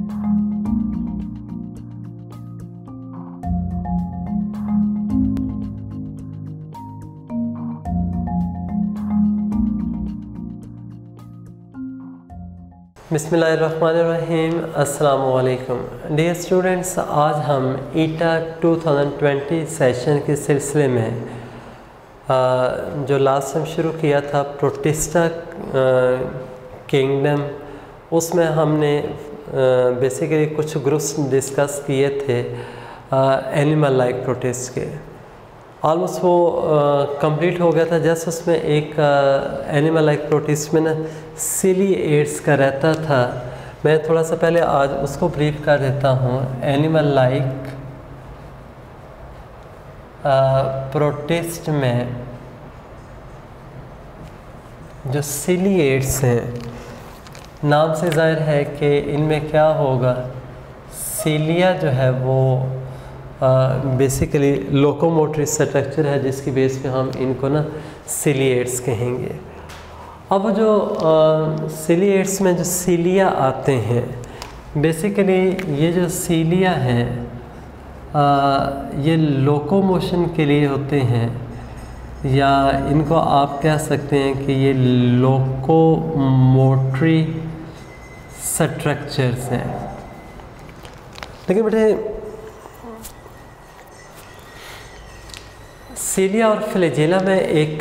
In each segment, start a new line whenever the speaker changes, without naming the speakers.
बिस्मिल्लाहिर्रहमानिर्रहीम। अस्सलामु अलैकुम डियर स्टूडेंट्स, आज हम ईटा 2020 सेशन के सिलसिले में जो लास्ट टाइम शुरू किया था प्रोटिस्टा किंगडम, उसमें हमने बेसिकली कुछ ग्रुप्स डिस्कस किए थे एनिमल लाइक प्रोटिस्ट के। ऑलमोस्ट वो कंप्लीट हो गया था। जस्ट उसमें एक एनिमल लाइक प्रोटिस्ट में ना सिलिएट्स का रहता था। मैं थोड़ा सा पहले आज उसको ब्रीफ कर देता हूँ। एनिमल लाइक प्रोटिस्ट में जो सिलिएट्स हैं, नाम से जाहिर है कि इनमें क्या होगा, सिलिया जो है वो बेसिकली लोकोमोटरी स्ट्रक्चर है जिसकी बेस पे हम इनको ना सिलिएट्स कहेंगे। अब जो सिलिएट्स में जो सिलिया आते हैं, बेसिकली ये जो सिलिया हैं ये लोकोमोशन के लिए होते हैं, या इनको आप कह सकते हैं कि ये लोकोमोटरी स्ट्रक्चर्स हैं। लेकिन बेटे सिलिया और फ्लैजेला में एक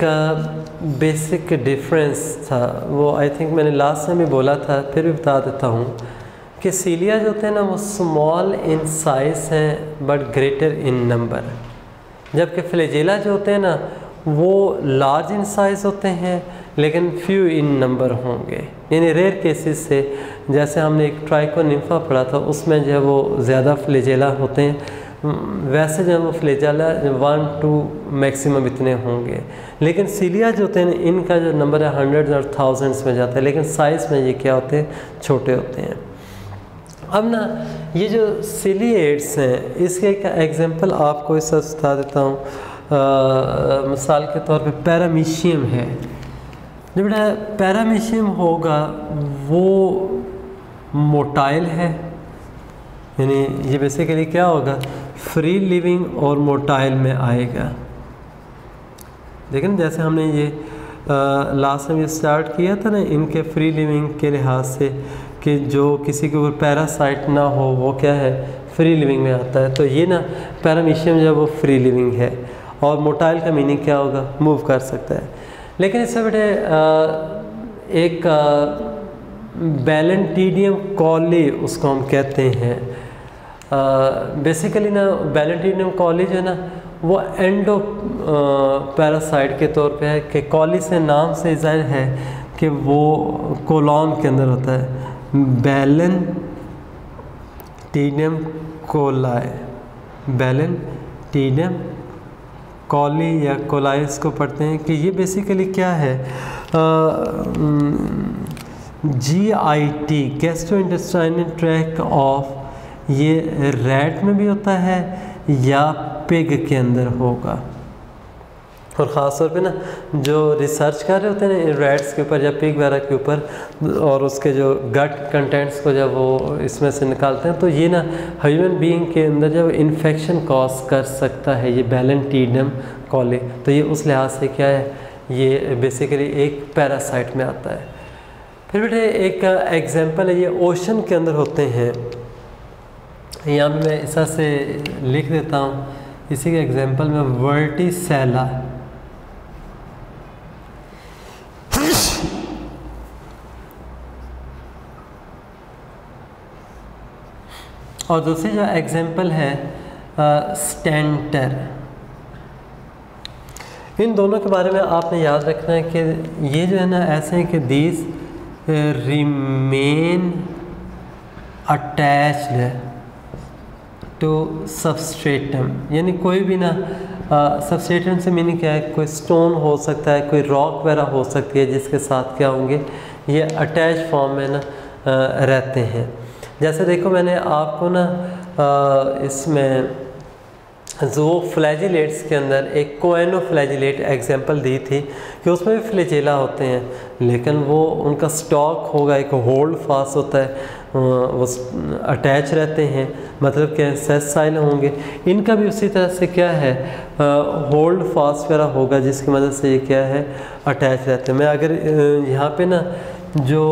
बेसिक डिफरेंस था, वो आई थिंक मैंने लास्ट टाइम भी बोला था, फिर भी बता देता हूँ कि सिलिया जो होते हैं ना वो स्मॉल इन साइज़ हैं बट ग्रेटर इन नंबर, जबकि फ्लैजेला जो होते हैं ना वो लार्ज इन साइज़ होते हैं लेकिन फ्यू इन नंबर होंगे, यानी रेयर केसेस से। जैसे हमने एक ट्राइकोनिम्फा पढ़ा था, उसमें जो है वो ज़्यादा फ्लैजेला होते हैं, वैसे जो है वो फ्लैजेला 1-2 मैक्सिमम इतने होंगे। लेकिन सिलिया जो होते हैं इनका जो नंबर है हंड्रेड्स और थाउजेंड्स में जाता है, लेकिन साइज़ में ये क्या होते हैं, छोटे होते हैं। अब ना ये जो सिलिएट्स हैं, इसके एक एग्जांपल आपको इस तरह बता देता हूँ। मिसाल के तौर पे पैरामीशियम है। जो बेटा पैरामीशियम होगा वो मोटाइल है, यानी ये बेसिकली क्या होगा, फ्री लिविंग और मोटाइल में आएगा। लेकिन जैसे हमने ये लास्ट में स्टार्ट किया था ना, इनके फ्री लिविंग के लिहाज से कि जो किसी के ऊपर पैरासाइट ना हो वो क्या है, फ्री लिविंग में आता है। तो ये ना पैरामीशियम जो है वो फ्री लिविंग है, और मोटाइल का मीनिंग क्या होगा, मूव कर सकता है। लेकिन इससे बेटे एक बैलेंटीडियम कॉली उसको हम कहते हैं। बेसिकली ना बैलेंटीडियम कॉली जो है ना वो एंडो पैरासाइट के तौर पे है, कि कॉली से नाम से जाहिर है कि वो कोलॉन के अंदर होता है। बैलेंटीडियम कोलाई, बैलेंटीडियम कॉली या कोलाइस को पढ़ते हैं कि ये बेसिकली क्या है, GIT गैस्ट्रोइंटेस्टाइनल ट्रैक्ट ऑफ, ये रैट में भी होता है या पिग के अंदर होगा। और ख़ास तौर पे ना जो रिसर्च कर रहे होते हैं ना रैट्स के ऊपर या पिग वगैरह के ऊपर, और उसके जो गट कंटेंट्स को जब वो इसमें से निकालते हैं, तो ये ना ह्यूमन बीइंग के अंदर जब इन्फेक्शन कॉज कर सकता है ये बैलेंटीडियम कॉली। तो ये उस लिहाज से क्या है, ये बेसिकली एक पैरासाइट में आता है। फिर बेटे एक एग्जांपल है, ये ओशन के अंदर होते हैं। यहाँ पे मैं इस तरह से लिख देता हूँ, इसी के एग्जांपल में वर्टिसेला, और दूसरी जो एग्जांपल है स्टेंटर। इन दोनों के बारे में आपने याद रखना है कि ये जो है ना ऐसे हैं कि these remain attached to substratum, यानी कोई भी ना सबस्ट्रेटम से मीनिंग क्या है, कोई स्टोन हो सकता है, कोई रॉक वगैरह हो सकती है, जिसके साथ क्या होंगे, ये अटैच फॉर्म में ना रहते हैं। जैसे देखो मैंने आपको ना इसमें जो फ्लैजिलेट्स के अंदर एक कोएनोफ्लैजिलेट एग्जांपल दी थी कि उसमें भी फ्लैजेला होते हैं, लेकिन वो उनका स्टॉक होगा, एक होल्ड फास्ट होता है, वो अटैच रहते हैं, मतलब क्या सेसाइल होंगे। इनका भी उसी तरह से क्या है होल्ड फास्ट वगैरह होगा, जिसकी मदद से ये क्या है अटैच रहते हैं। मैं अगर यहाँ पे ना जो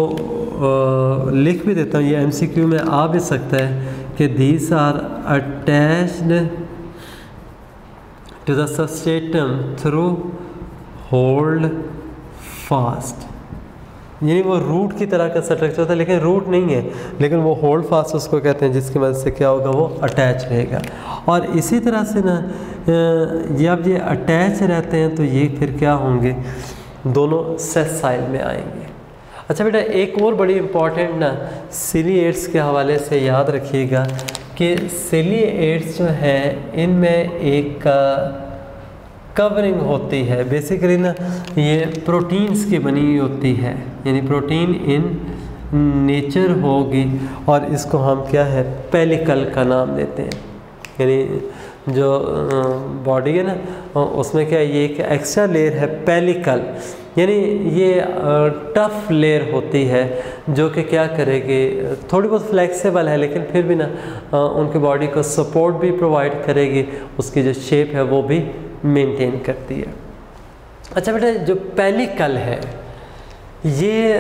लिख भी देता हूँ, ये MCQ में आ भी सकता है कि these are attached to the substratum through holdfast, यानी वो रूट की तरह का स्ट्रक्चर होता है, लेकिन रूट नहीं है, लेकिन वो होल्ड फास्ट उसको कहते हैं, जिसकी मदद से क्या होगा वो अटैच रहेगा। और इसी तरह से ना जब ये अटैच रहते हैं तो ये फिर क्या होंगे, दोनों सेसाइल में आएंगे। अच्छा बेटा, एक और बड़ी इम्पॉर्टेंट ना सिलिएट्स के हवाले से याद रखिएगा कि सिलिएट्स जो है इनमें एक कवरिंग होती है, बेसिकली ना ये प्रोटीन्स की बनी हुई होती है, यानी प्रोटीन इन नेचर होगी, और इसको हम क्या है पेलिकल का नाम देते हैं। यानी जो बॉडी है ना उसमें क्या ये एक एक्स्ट्रा लेयर है पेलिकल, यानी ये टफ लेयर होती है जो कि क्या करेगी, थोड़ी बहुत फ्लेक्सिबल है लेकिन फिर भी ना उनके बॉडी को सपोर्ट भी प्रोवाइड करेगी, उसकी जो शेप है वो भी मेंटेन करती है। अच्छा बेटा, जो पेलिकल है ये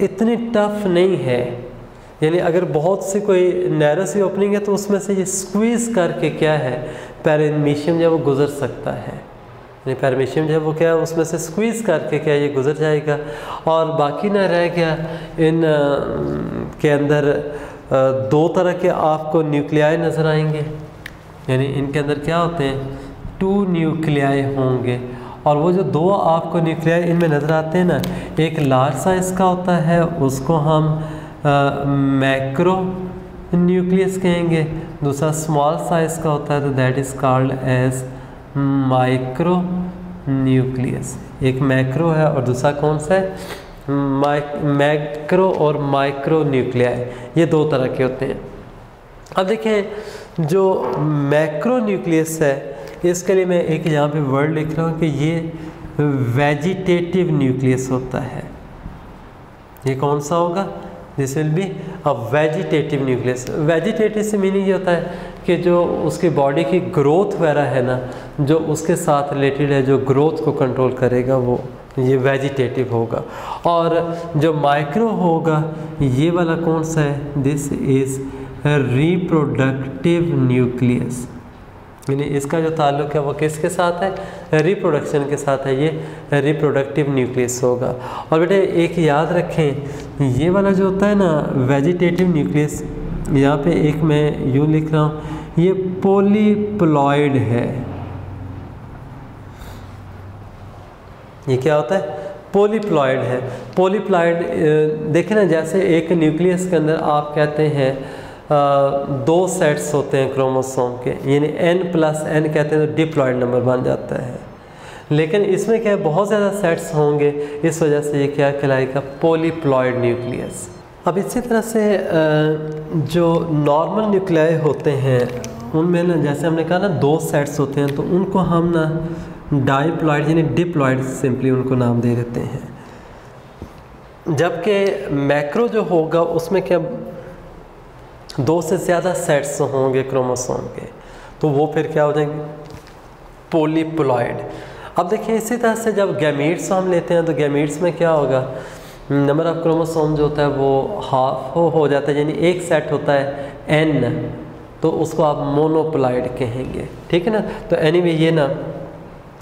इतनी टफ नहीं है, यानी अगर बहुत सी कोई नैरो सी ओपनिंग है तो उसमें से ये स्क्वीज़ करके क्या है पेरिमीशियम जो है वो गुजर सकता है, यानी पेरिमीशियम जो है वो क्या है उसमें से स्क्वीज़ करके क्या ये गुजर जाएगा, और बाकी ना रह गया इन के अंदर दो तरह के आपको न्यूक्लियाई नज़र आएंगे, यानी इनके अंदर क्या होते हैं 2 न्यूक्लियाई होंगे, और वो जो 2 आपको न्यूक्लियाई इनमें नज़र आते हैं ना, एक लार्ज साइज़ का होता है उसको हम मैक्रो न्यूक्लियस कहेंगे, दूसरा स्मॉल साइज़ का होता है तो that is called as micro nucleus. एक मैक्रो है और दूसरा कौन सा है मैक्रो और माइक्रो न्यूक्लियाई, ये 2 तरह के होते हैं। अब देखें जो मैक्रो न्यूक्लियस है इसके लिए मैं एक यहाँ पे वर्ड लिख रहा हूँ कि ये वेजिटेटिव न्यूक्लियस होता है। ये कौन सा होगा, this will be a vegetative nucleus. Vegetative से मीनिंग ये होता है कि जो उसकी बॉडी की ग्रोथ वगैरह है ना, जो उसके साथ रिलेटेड है, जो ग्रोथ को कंट्रोल करेगा वो ये वेजिटेटिव होगा। और जो माइक्रो होगा ये वाला कौन सा है, दिस इज़ रिप्रोडक्टिव न्यूक्लियस, यानी इसका जो ताल्लुक है वो किसके साथ है, रिप्रोडक्शन के साथ है, ये रिप्रोडक्टिव न्यूक्लियस होगा। और बेटे एक याद रखें, ये वाला जो होता है ना वेजिटेटिव न्यूक्लियस, यहाँ पे एक मैं यूँ लिख रहा हूँ, ये पॉलीप्लॉइड है। ये क्या होता है, पॉलीप्लॉइड है। पॉलीप्लॉइड देखें ना, जैसे एक न्यूक्लियस के अंदर आप कहते हैं 2 सेट्स होते हैं क्रोमोसोम के, यानी n+n कहते हैं तो डिप्लॉइड नंबर बन जाता है, लेकिन इसमें क्या है बहुत ज़्यादा सेट्स होंगे, इस वजह से ये क्या कहलाएगा पॉलीप्लॉइड न्यूक्लियस। अब इसी तरह से जो नॉर्मल न्यूक्लियाई होते हैं उनमें ना जैसे हमने कहा ना 2 सेट्स होते हैं, तो उनको हम ना डाइप्लॉइड यानी डिप्लॉइड सिंपली उनको नाम दे देते हैं। जबकि मैक्रो जो होगा उसमें क्या 2 से ज़्यादा सेट्स होंगे क्रोमोसोम के, तो वो फिर क्या हो जाएंगे पॉलीप्लॉइड। अब देखिए इसी तरह से जब गैमीट्स हम लेते हैं तो गैमीट्स में क्या होगा, नंबर ऑफ क्रोमोसोम जो होता है वो हाफ हो जाता है, यानी एक सेट होता है n, तो उसको आप मोनोप्लॉइड कहेंगे, ठीक है ना। तो एनीवे ये ना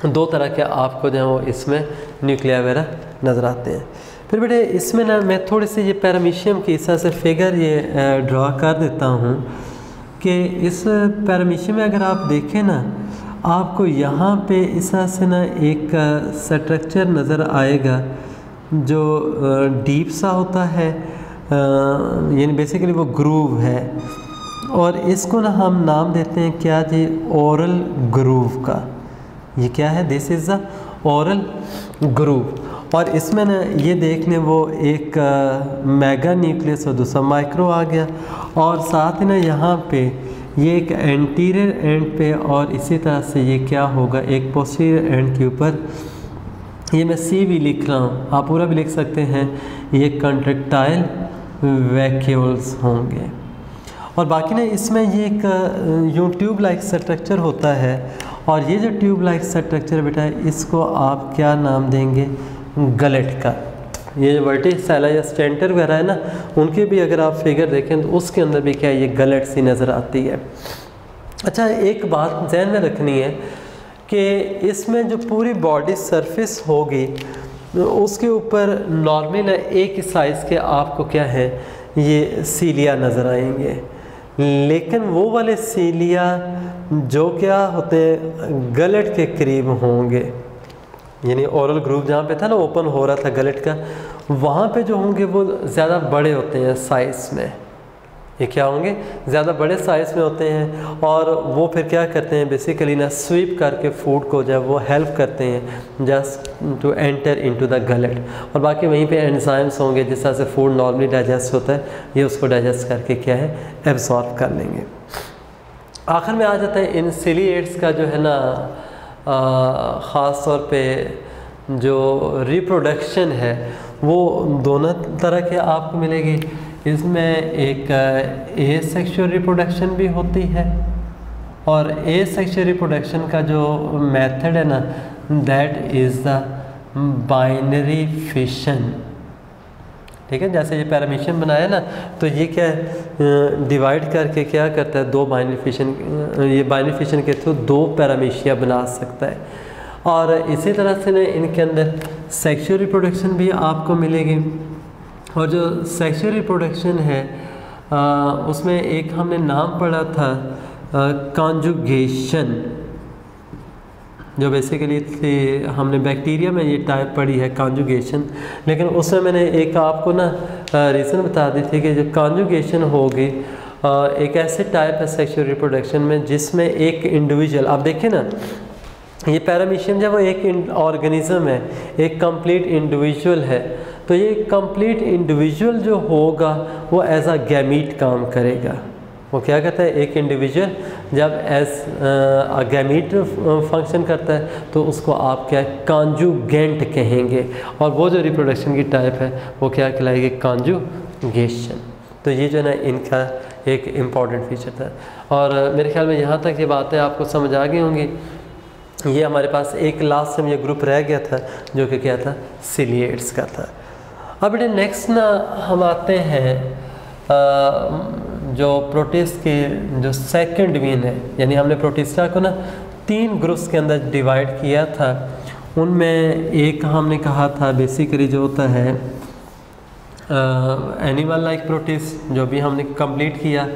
2 तरह के आपको जो है वो इसमें न्यूक्लिया वगैरह नज़र आते हैं। फिर बेटे इसमें ना मैं थोड़ी सी ये पैरामीशियम की इस तरह से फिगर ये ड्रा कर देता हूँ कि इस पैरामीशियम में अगर आप देखें ना, आपको यहाँ पे इस तरह से ना एक स्ट्रक्चर नज़र आएगा जो डीप सा होता है, यानी बेसिकली वो ग्रूव है, और इसको ना हम नाम देते हैं क्या जी, ओरल ग्रूव का। ये क्या है, this is the oral groove. और इसमें ना ये देख लें वो एक मेगा न्यूक्लियस और दूसरा माइक्रो आ गया, और साथ ही ना यहाँ पे ये एक एंटीरियर एंड पे, और इसी तरह से ये क्या होगा एक पोस्टीरियर एंड के ऊपर, ये मैं सी भी लिख रहा हूँ, आप पूरा भी लिख सकते हैं, ये कंट्रैक्टाइल वैक्यूल्स होंगे। और बाकी ना इसमें ये एक यूँ ट्यूब लाइक स्ट्रक्चर होता है, और ये जो ट्यूब लाइक स्ट्रक्चर बेटा इसको आप क्या नाम देंगे, गलेट का। ये जो वर्टिसेला या स्टेंटर वगैरह है ना, उनके भी अगर आप फिगर देखें तो उसके अंदर भी क्या है, ये गलेट सी नज़र आती है। अच्छा, एक बात ध्यान में रखनी है कि इसमें जो पूरी बॉडी सरफेस होगी उसके ऊपर नॉर्मली ना एक ही साइज़ के आपको क्या है, ये सीलिया नज़र आएंगे, लेकिन वो वाले सीलिया जो क्या होते हैं गलेट के करीब होंगे, यानी ओरल ग्रूव जहाँ पे था ना ओपन हो रहा था गलेट का, वहाँ पे जो होंगे वो ज़्यादा बड़े होते हैं साइज़ में। ये क्या होंगे, ज़्यादा बड़े साइज़ में होते हैं, और वो फिर क्या करते हैं बेसिकली ना स्वीप करके फूड को जब वो हेल्प करते हैं just to enter into the gullet, और बाकी वहीं पे एंजाइम्स होंगे जिस तरह से फूड नॉर्मली डाइजेस्ट होता है, ये उसको डाइजेस्ट करके क्या है एब्जॉर्ब कर लेंगे। आखिर में आ जाता है इन सिलिएट्स का जो है ना ख़ास तौर पे जो रिप्रोडक्शन है वो दोनों तरह के आपको मिलेगी। इसमें एक ए सेक्सुअल रिप्रोडक्शन भी होती है, और ए सेक्सुअल रिप्रोडक्शन का जो मेथड है ना that is the binary fission. ठीक है, जैसे ये पैरामीशियन बनाया ना, तो ये क्या है डिवाइड करके क्या करता है, दो बाइनरी फिशन, ये बाइनरी फिशन के थ्रू दो पैरामीशिया बना सकता है। और इसी तरह से ना इनके अंदर सेक्सुअल रिप्रोडक्शन भी आपको मिलेगी, और जो सेक्सुअल रिप्रोडक्शन है उसमें एक हमने नाम पढ़ा था कॉन्जुगेशन, जो बेसिकली हमने बैक्टीरिया में ये टाइप पढ़ी है कॉन्जुगेशन, लेकिन उसमें मैंने एक आपको ना रीज़न बता दी थी कि जो कॉन्जुगेशन होगी एक ऐसे टाइप है सेक्सुअल रिप्रोडक्शन में जिसमें एक इंडिविजुअल, आप देखें ना ये पैरामीशियम जब वो एक ऑर्गेनिज्म है, एक कंप्लीट इंडिविजुअल है, तो ये कंप्लीट इंडिविजुअल जो होगा वो एज अ गैमीट काम करेगा। वो क्या करता है, एक इंडिविजुअल जब एज अ गैमीट फंक्शन करता है तो उसको आप क्या कॉन्जुगेंट कहेंगे, और वो जो रिप्रोडक्शन की टाइप है वो क्या कहलाएगी, कॉन्जुगेशन। तो ये जो है ना इनका एक इम्पॉर्टेंट फीचर था, और मेरे ख्याल में यहाँ तक ये बातें आपको समझ आ गई होंगी। ये हमारे पास एक लास्ट में ये ग्रुप रह गया था जो कि क्या था, सिलिएट्स का था। अब बेटे नेक्स्ट ना हम आते हैं जो प्रोटिस्ट के जो सेकंड डिवीजन है, यानी हमने प्रोटिस्टा को ना 3 ग्रुप्स के अंदर डिवाइड किया था। उनमें एक हमने कहा था बेसिकली जो होता है एनिमल लाइक प्रोटिस्ट, जो भी हमने कंप्लीट किया।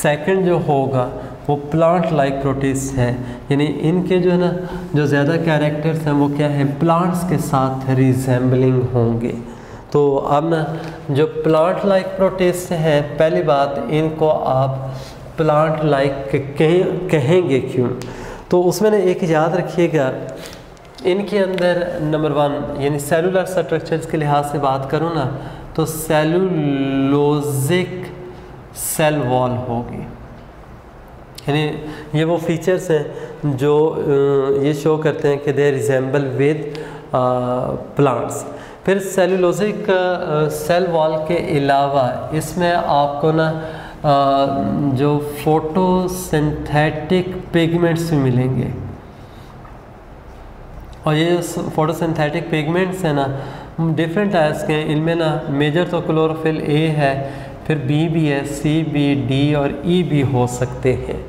सेकंड जो होगा वो प्लांट लाइक प्रोटिस्ट है, यानी इनके जो है ना जो ज़्यादा कैरेक्टर्स हैं वो क्या है, प्लांट्स के साथ रिजेंबलिंग होंगे। तो अब ना जो प्लांट लाइक प्रोटिस्ट हैं, पहली बात इनको आप प्लांट लाइक कहेंगे क्यों, तो उसमें ना एक याद रखिएगा, इनके अंदर नंबर 1 यानी सेलुलर स्ट्रक्चर्स के लिहाज से बात करूँ ना तो सेलुलोजिक सेल वॉल होगी, यानी ये वो फीचर्स हैं जो ये शो करते हैं कि दे रिजेंबल विद प्लांट्स। फिर सेलुलोजिक सेल वॉल के अलावा इसमें आपको ना जो फोटोसिंथेटिक पिगमेंट्स भी मिलेंगे, और ये फोटोसिंथेटिक पिगमेंट्स हैं ना डिफरेंट टाइप्स के हैं। इनमें ना मेजर तो क्लोरोफिल ए है, फिर बी भी है, सी भी, डी और ई भी हो सकते हैं।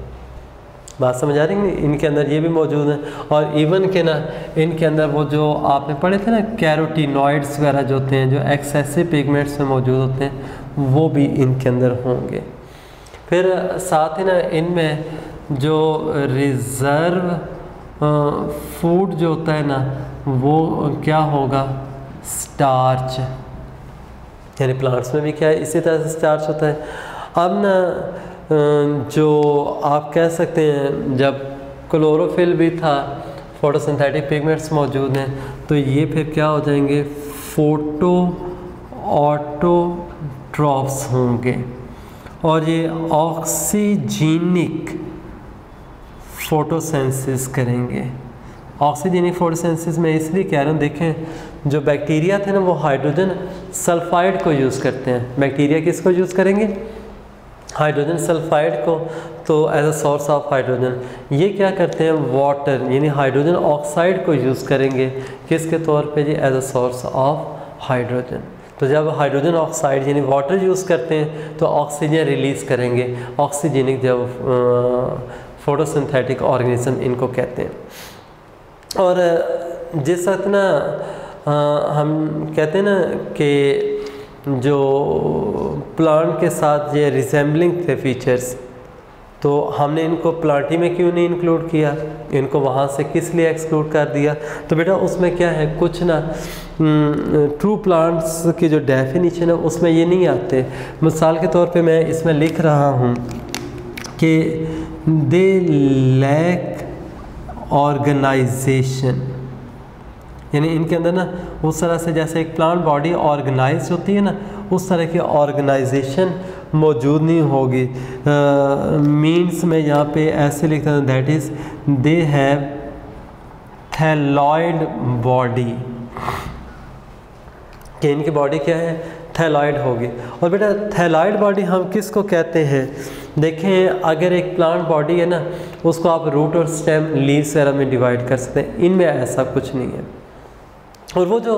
बात समझ आ रही है, इनके अंदर ये भी मौजूद है, और इवन के ना इनके अंदर वो जो आपने पढ़े थे ना कैरोटीनॉइड्स वगैरह जो होते हैं, जो एक्सेसिव पिगमेंट्स में मौजूद होते हैं, वो भी इनके अंदर होंगे। फिर साथ ही ना इनमें जो रिज़र्व फूड जो होता है ना वो क्या होगा, स्टार्च, यानी प्लांट्स में भी क्या है इसी तरह से स्टार्च होता है। अब ना जो आप कह सकते हैं जब क्लोरोफिल भी था, फोटोसिंथेटिक पिगमेंट्स मौजूद हैं, तो ये फिर क्या हो जाएंगे, फोटो ऑटोट्रॉफ्स होंगे, और ये ऑक्सीजेनिक फोटोसेंसिस करेंगे। ऑक्सीजेनिक फोटोसेंसिस मैं इसलिए कह रहा हूँ, देखें जो बैक्टीरिया थे ना वो हाइड्रोजन सल्फाइड को यूज़ करते हैं। बैक्टीरिया किसको यूज़ करेंगे? हाइड्रोजन सल्फाइड को, तो as a source of hydrogen. ये क्या करते हैं? वाटर यानी हाइड्रोजन ऑक्साइड को यूज़ करेंगे किसके तौर पे जी? As a source of hydrogen. तो जब हाइड्रोजन ऑक्साइड यानी वाटर यूज़ करते हैं तो ऑक्सीजन रिलीज़ करेंगे, ऑक्सीजनिक जब फोटोसिंथेटिक ऑर्गेनिज्म इनको कहते हैं। और जिस वक्त ना हम कहते हैं ना कि जो प्लांट के साथ ये रिजेंबलिंग थे फीचर्स, तो हमने इनको प्लांटी में क्यों नहीं इंक्लूड किया, इनको वहाँ से किस लिए एक्सक्लूड कर दिया? तो बेटा उसमें क्या है, कुछ ना ट्रू प्लांट्स की जो डेफिनेशन है उसमें ये नहीं आते। मिसाल के तौर पे मैं इसमें लिख रहा हूँ कि दे लैक ऑर्गेनाइजेशन, यानी इनके अंदर ना उस तरह से जैसे एक प्लांट बॉडी ऑर्गेनाइज होती है ना, उस तरह की ऑर्गेनाइजेशन मौजूद नहीं होगी। मीन्स में यहाँ पे ऐसे लिखता हूँ, that is they have thalloid body, कि इनकी बॉडी क्या है? थैलॉइड होगी। और बेटा थैलॉइड बॉडी हम किसको कहते हैं? देखें, अगर एक प्लांट बॉडी है ना, उसको आप रूट और स्टेम, लीव्स वगैरह में डिवाइड कर सकते हैं, इनमें ऐसा कुछ नहीं है। और वो जो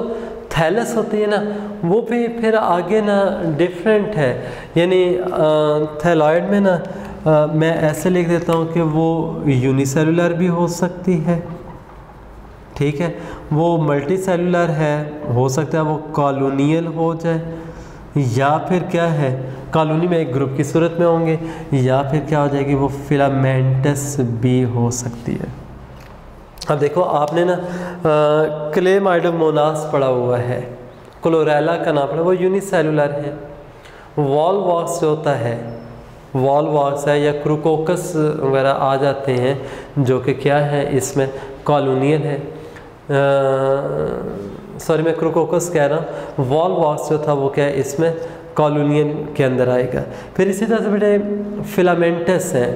थैलस होती है ना, वो भी फिर आगे ना डिफरेंट है, यानी थैलॉइड में ना मैं ऐसे लिख देता हूँ कि वो यूनिसेलुलर भी हो सकती है, ठीक है, वो मल्टी सेलुलर है, हो सकता है वो कॉलोनियल हो जाए, या फिर क्या है, कॉलोनी में एक ग्रुप की सूरत में होंगे, या फिर क्या हो जाएगी, वो फिलामेंटस भी हो सकती है। अब देखो आपने ना क्लेमाइडोमोनास पढ़ा हुआ है, क्लोरेला का नाम पढ़ा, वो यूनिसेलुलर है। वॉलवॉक्स जो होता है, वॉलवॉक्स है या क्रूकोकस वगैरह आ जाते हैं, जो कि क्या है, इसमें कॉलोनियल है। सॉरी मैं क्रूकोकस कह रहा हूँ, वॉलवॉक्स जो था वो क्या है, इसमें कॉलोनियल के अंदर आएगा। फिर इसी तरह से बेटे फिलामेंटस है,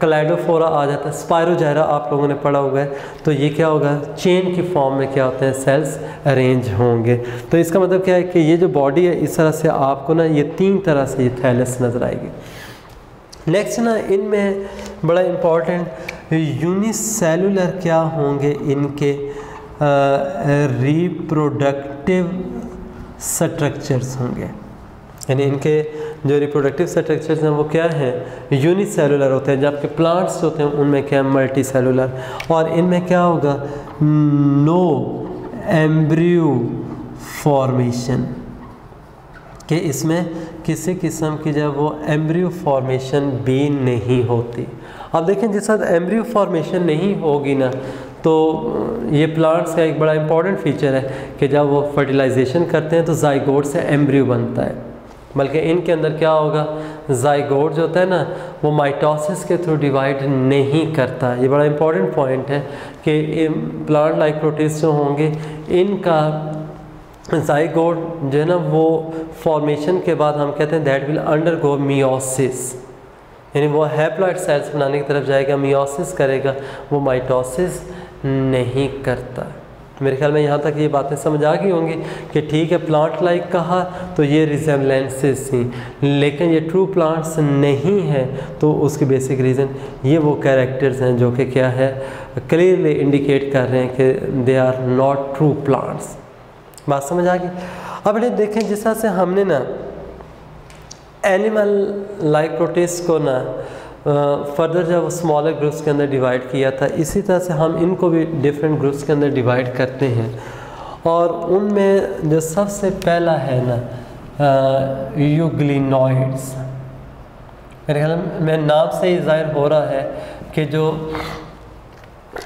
क्लाइडोफोरा आ जाता है, स्पायरोजायरा आप लोगों ने पढ़ा हुआ है, तो ये क्या होगा, चेन की फॉर्म में क्या होते हैं, सेल्स अरेंज होंगे। तो इसका मतलब क्या है कि ये जो बॉडी है, इस तरह से आपको ना ये तीन तरह से ये थैलस नज़र आएगी। नेक्स्ट ना इनमें बड़ा इम्पॉर्टेंट यूनिसेलुलर क्या होंगे, इनके रिप्रोडक्टिव स्ट्रक्चर्स होंगे, यानी इनके जो रिप्रोडक्टिव स्ट्रक्चर्स हैं वो क्या हैं, यूनिसेलुलर होते हैं, जबकि प्लांट्स होते हैं उनमें क्या है, मल्टी सेलुलर। और इनमें क्या होगा, नो एम्ब्रियो फॉर्मेशन, कि इसमें किसी किस्म की जब वो एम्ब्रियो फॉर्मेशन भी नहीं होती। अब देखें जिस साथ एम्ब्रियो फॉर्मेशन नहीं होगी ना, तो ये प्लांट्स का एक बड़ा इंपॉर्टेंट फीचर है कि जब वो फर्टिलाइजेशन करते हैं तो जाइगोट से एम्ब्रियो बनता है, बल्कि इनके अंदर क्या होगा, जाइगोट जो होता है ना, वो माइटोसिस के थ्रू डिवाइड नहीं करता। ये बड़ा इंपॉर्टेंट पॉइंट है कि प्लांट लाइक प्रोटिस्ट जो होंगे, इनका जाइगोट जो है ना, वो फॉर्मेशन के बाद हम कहते हैं दैट विल अंडरगो मियोसिस, यानी वो हैप्लॉइड सेल्स बनाने की तरफ जाएगा, मियोसिस करेगा, वो माइटोसिस नहीं करता। मेरे ख्याल में यहाँ तक ये बातें समझ आ गई होंगी कि ठीक है, प्लांट लाइक कहा तो ये रिजेम्बलेंसेस थी, लेकिन ये ट्रू प्लांट्स नहीं है, तो उसके बेसिक रीज़न ये वो कैरेक्टर्स हैं जो कि क्या है, क्लियरली इंडिकेट कर रहे हैं कि they are not true plants. बात समझ आ गई। अब इन्हें देखें, जिस तरह से हमने ना एनिमल लाइक प्रोटिस्ट को ना फर्दर जब स्मॉलर ग्रुप्स के अंदर डिवाइड किया था, इसी तरह से हम इनको भी डिफरेंट ग्रुप्स के अंदर डिवाइड करते हैं। और उनमें जो सबसे पहला है ना, यूग्लिनॉइड्स, मेरे ख्याल में नाम से ही जाहिर हो रहा है कि जो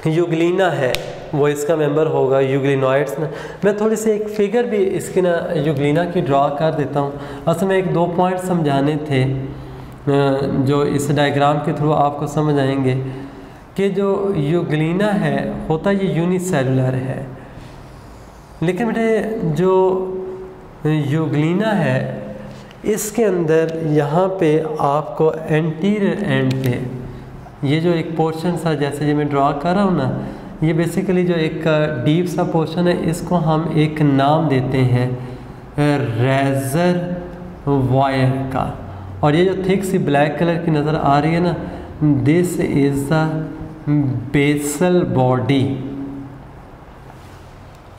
यूग्लिना है वो इसका मेंबर होगा, यूग्लिनॉइड्स ना। मैं थोड़ी सी एक फिगर भी इसकी ना यूग्लिना की ड्रा कर देता हूँ। असल में एक दो पॉइंट समझाने थे जो इस डायग्राम के थ्रू आपको समझ आएंगे कि जो यूग्लिना है होता ये यूनिसेलुलर है, लेकिन बेटे जो यूग्लिना है इसके अंदर यहाँ पे आपको एंटीरियर एंड पे ये जो एक पोर्शन सा जैसे ये मैं ड्रा कर रहा हूँ ना, ये बेसिकली जो एक डीप सा पोर्शन है, इसको हम एक नाम देते हैं रेजर वायर का। और ये जो थिक सी ब्लैक कलर की नज़र आ रही है ना, this is the basal body,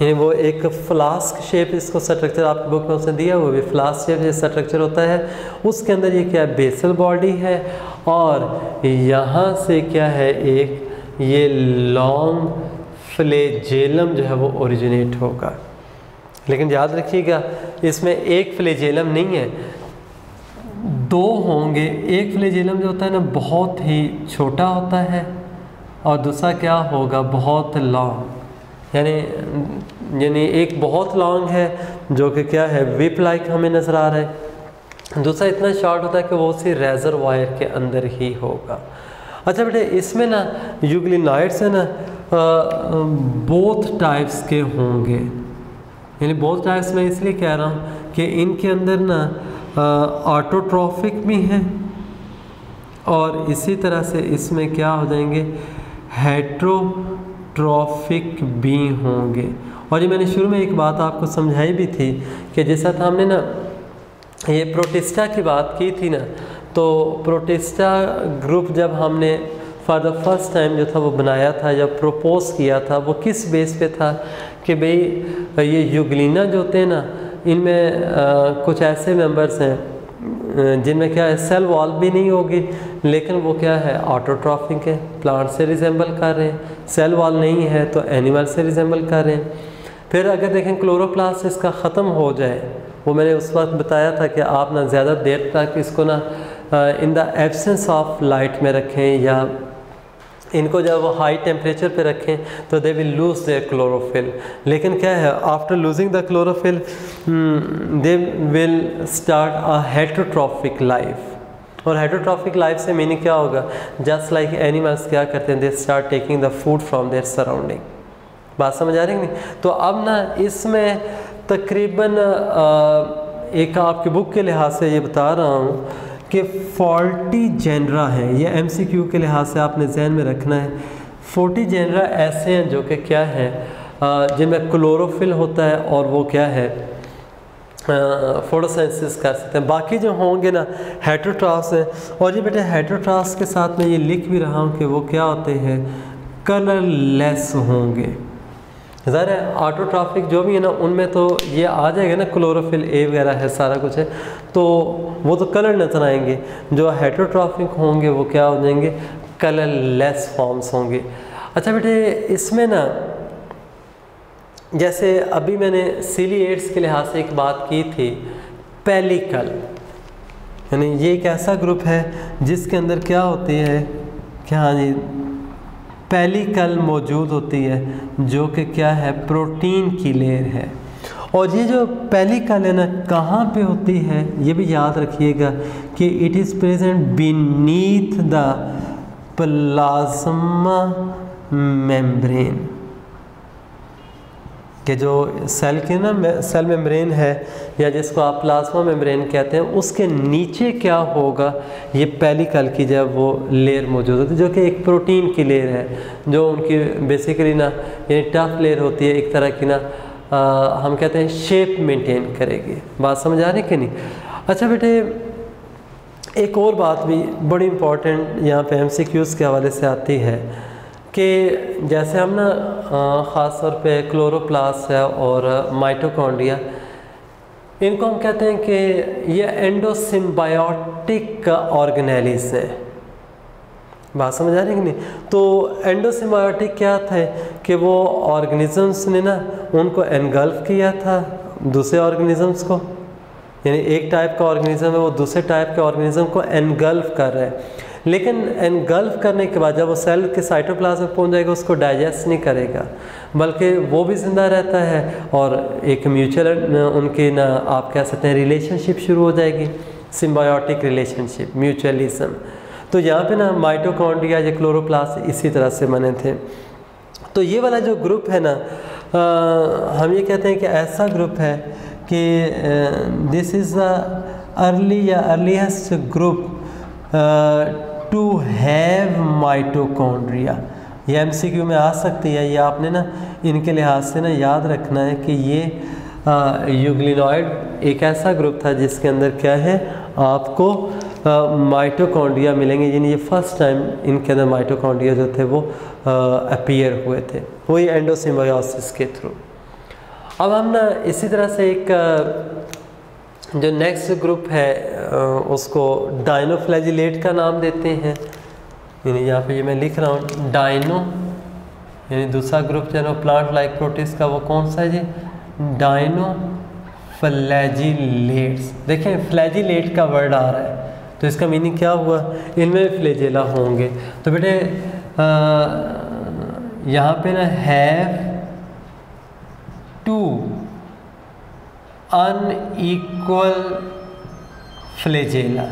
यानी वो एक फ्लास्क शेप इसको स्ट्रक्चर आपकी बुक में उसने दिया, वो भी फ्लास्क शेप जैसा स्ट्रक्चर होता है। उसके अंदर ये क्या है, बेसल बॉडी है, और यहाँ से क्या है, एक ये लॉन्ग फ्लेजेलम जो है वो ओरिजिनेट होगा। लेकिन याद रखिएगा इसमें एक फ्लेजेलम नहीं है, दो होंगे। एक फ्लेजेलम जो होता है ना बहुत ही छोटा होता है, और दूसरा क्या होगा, बहुत लॉन्ग, यानी एक बहुत लॉन्ग है जो कि क्या है, विप लाइक हमें नज़र आ रहा है। दूसरा इतना शॉर्ट होता है कि वो उसी रेजर वायर के अंदर ही होगा। अच्छा बेटे, इसमें ना यूग्लिनाइड्स है ना बोथ टाइप्स के होंगे, यानी बोथ टाइप्स में इसलिए कह रहा हूँ कि इनके अंदर ना ऑटोट्रॉफिक भी हैं, और इसी तरह से इसमें क्या हो जाएंगे, हेट्रोट्रॉफिक भी होंगे। और ये मैंने शुरू में एक बात आपको समझाई भी थी कि जैसा था हमने ना ये प्रोटिस्टा की बात की थी ना, तो प्रोटिस्टा ग्रुप जब हमने फॉर द फर्स्ट टाइम जो था वो बनाया था, जब प्रपोज किया था, वो किस बेस पे था कि भाई ये यूग्लिना जो होते हैं ना, इनमें कुछ ऐसे मेंबर्स हैं जिनमें क्या है, सेल वॉल भी नहीं होगी, लेकिन वो क्या है, ऑटोट्रॉफिक है, प्लांट से रिजेंबल कर रहे हैं। सेल वॉल नहीं है तो एनिमल से रिजेंबल कर रहे हैं। फिर अगर देखें क्लोरोप्लास्ट इसका ख़त्म हो जाए, वो मैंने उस वक्त बताया था कि आप ना ज़्यादा देर तक इसको ना in the absence of light में रखें, या इनको जब वो हाई टेम्परेचर पे रखें तो they will lose their chlorophyll. लेकिन क्या है, after losing the chlorophyll they will start a heterotrophic life. और हेट्रोट्रॉफिक लाइफ से मीनिंग क्या होगा, जस्ट लाइक एनिमल्स क्या करते हैं, they start taking the food from their surrounding. बात समझ आ रही है नहीं? तो अब ना इसमें तकरीबन एक आपकी बुक के लिहाज से ये बता रहा हूँ कि 40 जेनरा हैं। ये MCQ के लिहाज से आपने जहन में रखना है। 40 जेनरा ऐसे हैं जो कि क्या है, जिनमें क्लोरोफिल होता है और वो क्या है, फोटोसिंथेसिस कर सकते हैं। बाकी जो होंगे ना हेट्रोट्रॉफ्स हैं। और ये बेटे हेट्रोट्रॉफ्स के साथ मैं ये लिख भी रहा हूँ कि वो क्या होते हैं, कलरलेस होंगे। ज़ाहिर है ऑटोट्रॉफिक जो भी है ना, उनमें तो ये आ जाएगा ना, क्लोरोफिल ए वगैरह है, सारा कुछ है, तो वो तो कलर नजर आएंगे। जो हेट्रोट्रॉफिक होंगे वो क्या हो जाएंगे, कलरलेस फॉर्म्स होंगे। अच्छा बेटे, इसमें ना जैसे अभी मैंने सीलिएट्स के लिहाज से एक बात की थी, पेलिकल, यानी ये एक ऐसा ग्रुप है जिसके अंदर क्या होती है, क्या, हाँ जी, पेलिकल मौजूद होती है, जो कि क्या है, प्रोटीन की लेयर है। और ये जो पेलिकल है ना, कहाँ पे होती है, ये भी याद रखिएगा कि it is present beneath the plasma membrane, कि जो सेल के ना सेल मेम्ब्रेन है, या जिसको आप प्लाज्मा मेम्ब्रेन कहते हैं, उसके नीचे क्या होगा, ये पेलिकल की जब वो लेयर मौजूद होती है, जो कि एक प्रोटीन की लेयर है, जो उनकी बेसिकली ना यानी टफ लेयर होती है, एक तरह की ना हम कहते हैं शेप मेंटेन करेगी। बात समझ आ रही कि नहीं? अच्छा बेटे, एक और बात भी बड़ी इम्पॉर्टेंट यहाँ पे MCQs के हवाले से आती है कि जैसे हम ना ख़ास तौर पे क्लोरोप्लास्ट है और माइटोकॉन्ड्रिया, इनको हम कहते हैं कि ये एंडोसिम्बायोटिक ऑर्गेनेलिस हैं। बात समझ आ रही है कि नहीं? तो एंडोसिम्बायोटिक क्या था कि वो ऑर्गेनिजम्स ने ना उनको एनगल्फ किया था दूसरे ऑर्गेनिजम्स को, यानी एक टाइप का ऑर्गेनिज्म है वो दूसरे टाइप के ऑर्गेनिज्म को एनगल्फ कर रहा है। लेकिन एनगल्फ करने के बाद जब वो सेल के साइटोप्लाज्म में पहुंच जाएगा, उसको डाइजेस्ट नहीं करेगा, बल्कि वो भी ज़िंदा रहता है और एक म्यूचुअल उनकी ना आप कह सकते हैं रिलेशनशिप शुरू हो जाएगी, सिम्बायोटिक रिलेशनशिप, म्यूचुअलिज्म। तो यहाँ पे ना माइटोकॉन्ड्रिया या क्लोरोप्लास्ट इसी तरह से बने थे। तो ये वाला जो ग्रुप है ना, हम ये कहते हैं कि ऐसा ग्रुप है कि दिस इज़ द अर्ली या earliest group to have mitochondria. ये MCQ में आ सकती है, ये आपने ना इनके लिहाज से ना याद रखना है कि ये यूग्लिनॉइड एक ऐसा ग्रुप था जिसके अंदर क्या है, आपको माइटोकॉन्ड्रिया मिलेंगे, यानी ये फर्स्ट टाइम इनके अंदर माइटोकॉन्ड्रिया जो थे वो अपीयर हुए थे, वही एंडोसिम्बायोसिस के थ्रू। अब हम ना इसी तरह से एक जो नेक्स्ट ग्रुप है उसको डाइनोफ्लैजिलेट का नाम देते हैं, यानी यहाँ पे ये मैं लिख रहा हूँ डाइनो, यानी दूसरा ग्रुप जो है प्लांट लाइक प्रोटिस्ट का वो कौन सा है जी, डाइनोफ्लैजिलेट्स। देखें फ्लैजिलेट का वर्ड आ रहा है तो इसका मीनिंग क्या हुआ, इनमें फ्लैजेला होंगे। तो बेटे यहाँ पे ना हैव टू अनइक्वल फ्लैजेला,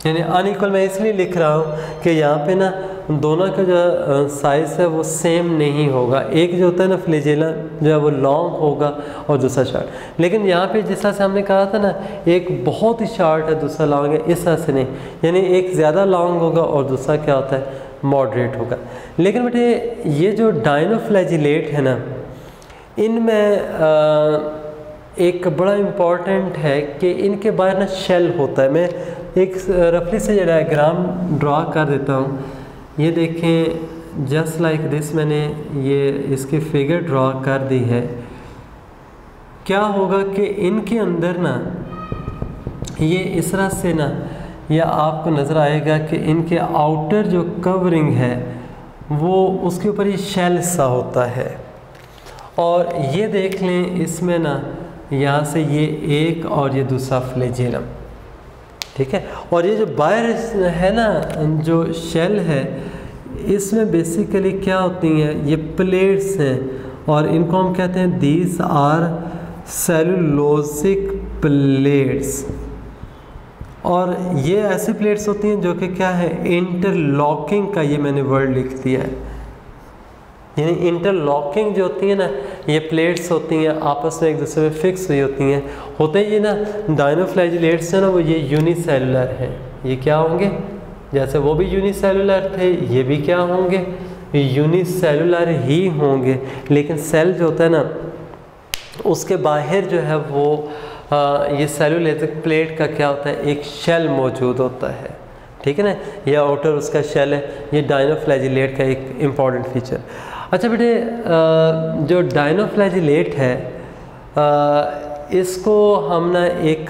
यानी अनइक्वल मैं इसलिए लिख रहा हूँ कि यहाँ पे ना दोनों का जो साइज़ है वो सेम नहीं होगा, एक जो होता है ना फ्लैजेला जो है वो लॉन्ग होगा और दूसरा शॉर्ट। लेकिन यहाँ पे जिस तरह से हमने कहा था ना एक बहुत ही शॉर्ट है दूसरा लॉन्ग है, इस तरह से नहीं, यानी एक ज़्यादा लॉन्ग होगा और दूसरा क्या होता है मॉडरेट होगा। लेकिन बेटे ये जो डाइनोफ्लैजिलेट है ना, इनमें एक बड़ा इम्पॉर्टेंट है कि इनके बाहर ना शेल होता है। मैं एक रफली से जो डायग्राम ड्रा कर देता हूँ, ये देखें जस्ट लाइक दिस, मैंने ये इसकी फिगर ड्रा कर दी है। क्या होगा कि इनके अंदर ना ये इस तरह से ना, या आपको नज़र आएगा कि इनके आउटर जो कवरिंग है वो उसके ऊपर ये शेल सा होता है, और ये देख लें इसमें ना यहाँ से ये एक और ये दूसरा फ्लैजेलम, ठीक है। और ये जो बाहर है ना जो शेल है, इसमें बेसिकली क्या होती हैं, ये प्लेट्स हैं और इनको हम कहते हैं दीज आर सेलुलोसिक प्लेट्स। और ये ऐसी प्लेट्स होती हैं जो कि क्या है इंटरलॉकिंग का, ये मैंने वर्ड लिख दिया है, यानी इंटरलॉकिंग जो होती है ना ये प्लेट्स होती हैं आपस में एक दूसरे में फिक्स हुई होती हैं। होते ये ना डाइनोफ्लैजिलेट्स है ना वो ये यूनिसेलुलर हैं, ये क्या होंगे, जैसे वो भी यूनिसेलुलर थे ये भी क्या होंगे यूनिसेलुलर ही होंगे। लेकिन सेल जो होता है ना उसके बाहर जो है वो ये सेलुलोसिक प्लेट का क्या होता है एक शेल मौजूद होता है, ठीक है ना, ये आउटर उसका शेल है। ये डाइनोफ्लैजिलेट का एक इम्पॉर्टेंट फीचर। अच्छा बेटे जो डाइनोफ्लैजिलेट है इसको हम ना एक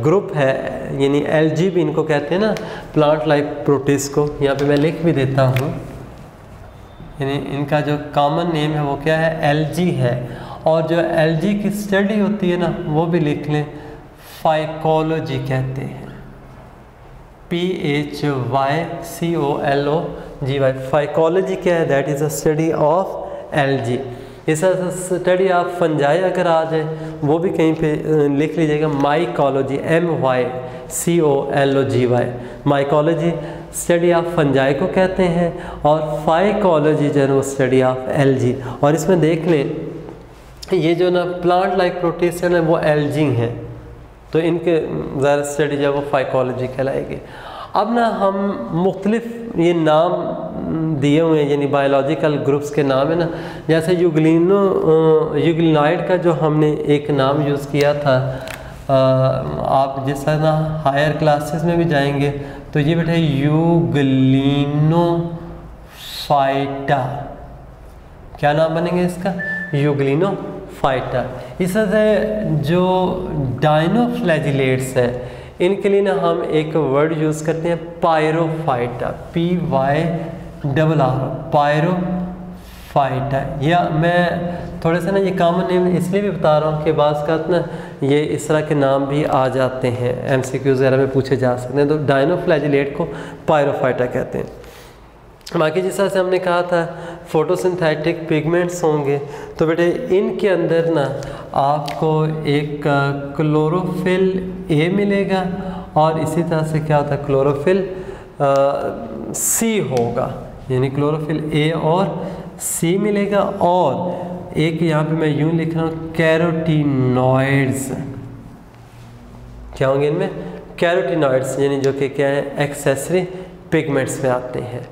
ग्रुप है, यानी एलजी भी इनको कहते हैं ना, प्लांट लाइक प्रोटिस्ट को, यहाँ पे मैं लिख भी देता हूँ, यानी इनका जो कॉमन नेम है वो क्या है एलजी है। और जो एलजी की स्टडी होती है ना वो भी लिख लें, फाइकोलॉजी कहते हैं, PHYCOLOGY। फाइकोलॉजी क्या है, that is a study of LG. इस स्टडी आप फंजाई अगर आ जाए वो भी कहीं पे लिख लीजिएगा, mycology MYCOLOGY, mycology study of fungi को कहते हैं, और फाइकोलॉजी जो है वो स्टडी ऑफ एलजी। और इसमें देख लें ये जो ना प्लांट लाइक प्रोटिस्ट है ना वो एलजी हैं, तो इनके ज़्यादा स्टडी जो है वो फाइकोलॉजी कहलाएगी। अब ना हम मुख्तलिफ ये नाम दिए हुए हैं, यानी बायोलॉजिकल ग्रुप्स के नाम है ना, जैसे यूग्लिनॉइड का जो हमने एक नाम यूज़ किया था, आप जिस तरह ना हायर क्लासेस में भी जाएंगे तो ये बेटा यूग्लिनोफाइटा, क्या नाम बनेंगे इसका यूग्लिनोफाइटा। इस तरह से जो डाइनोफ्लैजिलेट्स हैं इनके लिए ना हम एक वर्ड यूज़ करते हैं पायरोफाइटा, PYRR, पायरोफाइटा। या मैं थोड़े से ना ये कॉमन नेम इसलिए भी बता रहा हूँ कि बाज़ का ना ये इस तरह के नाम भी आ जाते हैं, MCQs वगैरह में पूछे जा सकते हैं। तो डाइनोफ्लैजिलेट को पायरोफाइटा कहते हैं। बाकी जिस तरह से हमने कहा था फोटोसिंथेटिक पिगमेंट्स होंगे, तो बेटे इनके अंदर ना आपको एक क्लोरोफिल ए मिलेगा, और इसी तरह से क्या होता है क्लोरोफिल सी होगा, यानी क्लोरोफिल ए और सी मिलेगा। और एक यहाँ पे मैं यूँ लिख रहा हूँ कैरोटीनॉइड्स, क्या होंगे इनमें कैरोटीनॉइड्स, यानी जो कि क्या है एक्सेसरी पिगमेंट्स में आते हैं।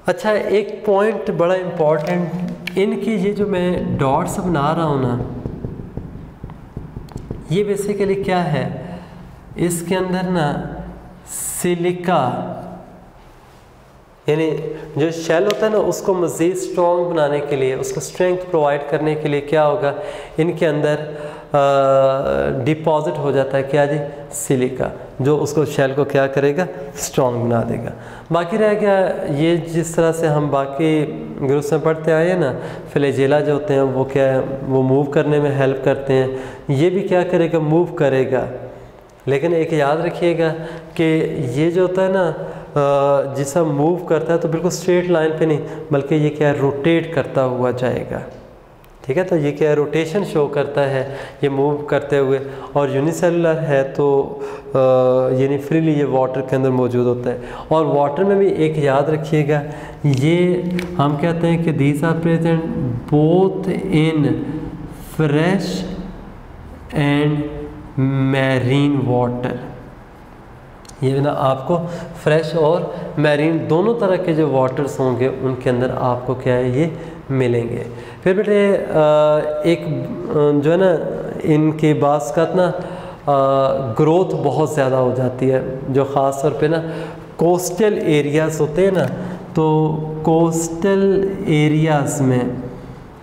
अच्छा एक पॉइंट बड़ा इम्पॉर्टेंट, इनकी ये जो मैं डॉट्स बना रहा हूँ ना ये बेसिकली क्या है, इसके अंदर ना सिलिका यानी जो शेल होता है ना उसको मज़ीद स्ट्रॉन्ग बनाने के लिए, उसको स्ट्रेंथ प्रोवाइड करने के लिए क्या होगा, इनके अंदर डिपॉजिट हो जाता है क्या जी, सिलिका, जो उसको शेल को क्या करेगा, स्ट्रॉन्ग बना देगा। बाकी रह गया ये जिस तरह से हम बाकी ग्रुप्स में पढ़ते आए हैं ना, फ्लैजेला जो होते हैं वो क्या है, वो मूव करने में हेल्प करते हैं, ये भी क्या करेगा, मूव करेगा। लेकिन एक याद रखिएगा कि ये जो होता है ना जिसे मूव करता है तो बिल्कुल स्ट्रेट लाइन पे नहीं, बल्कि ये क्या है, रोटेट करता हुआ जाएगा। ठीक है, तो ये क्या है, रोटेशन शो करता है ये मूव करते हुए। और यूनिसेलुलर है तो यानी फ्रीली ये वाटर के अंदर मौजूद होता है। और वाटर में भी एक याद रखिएगा, ये हम कहते हैं कि these are present both in fresh and marine water. ये ना आपको फ्रेश और मैरीन दोनों तरह के जो वाटर्स होंगे उनके अंदर आपको क्या है, ये मिलेंगे। फिर बेटे एक जो है ना इनके बास का ना ग्रोथ बहुत ज़्यादा हो जाती है, जो ख़ास तौर पे ना कोस्टल एरियाज़ होते हैं ना, तो कोस्टल एरियाज़ में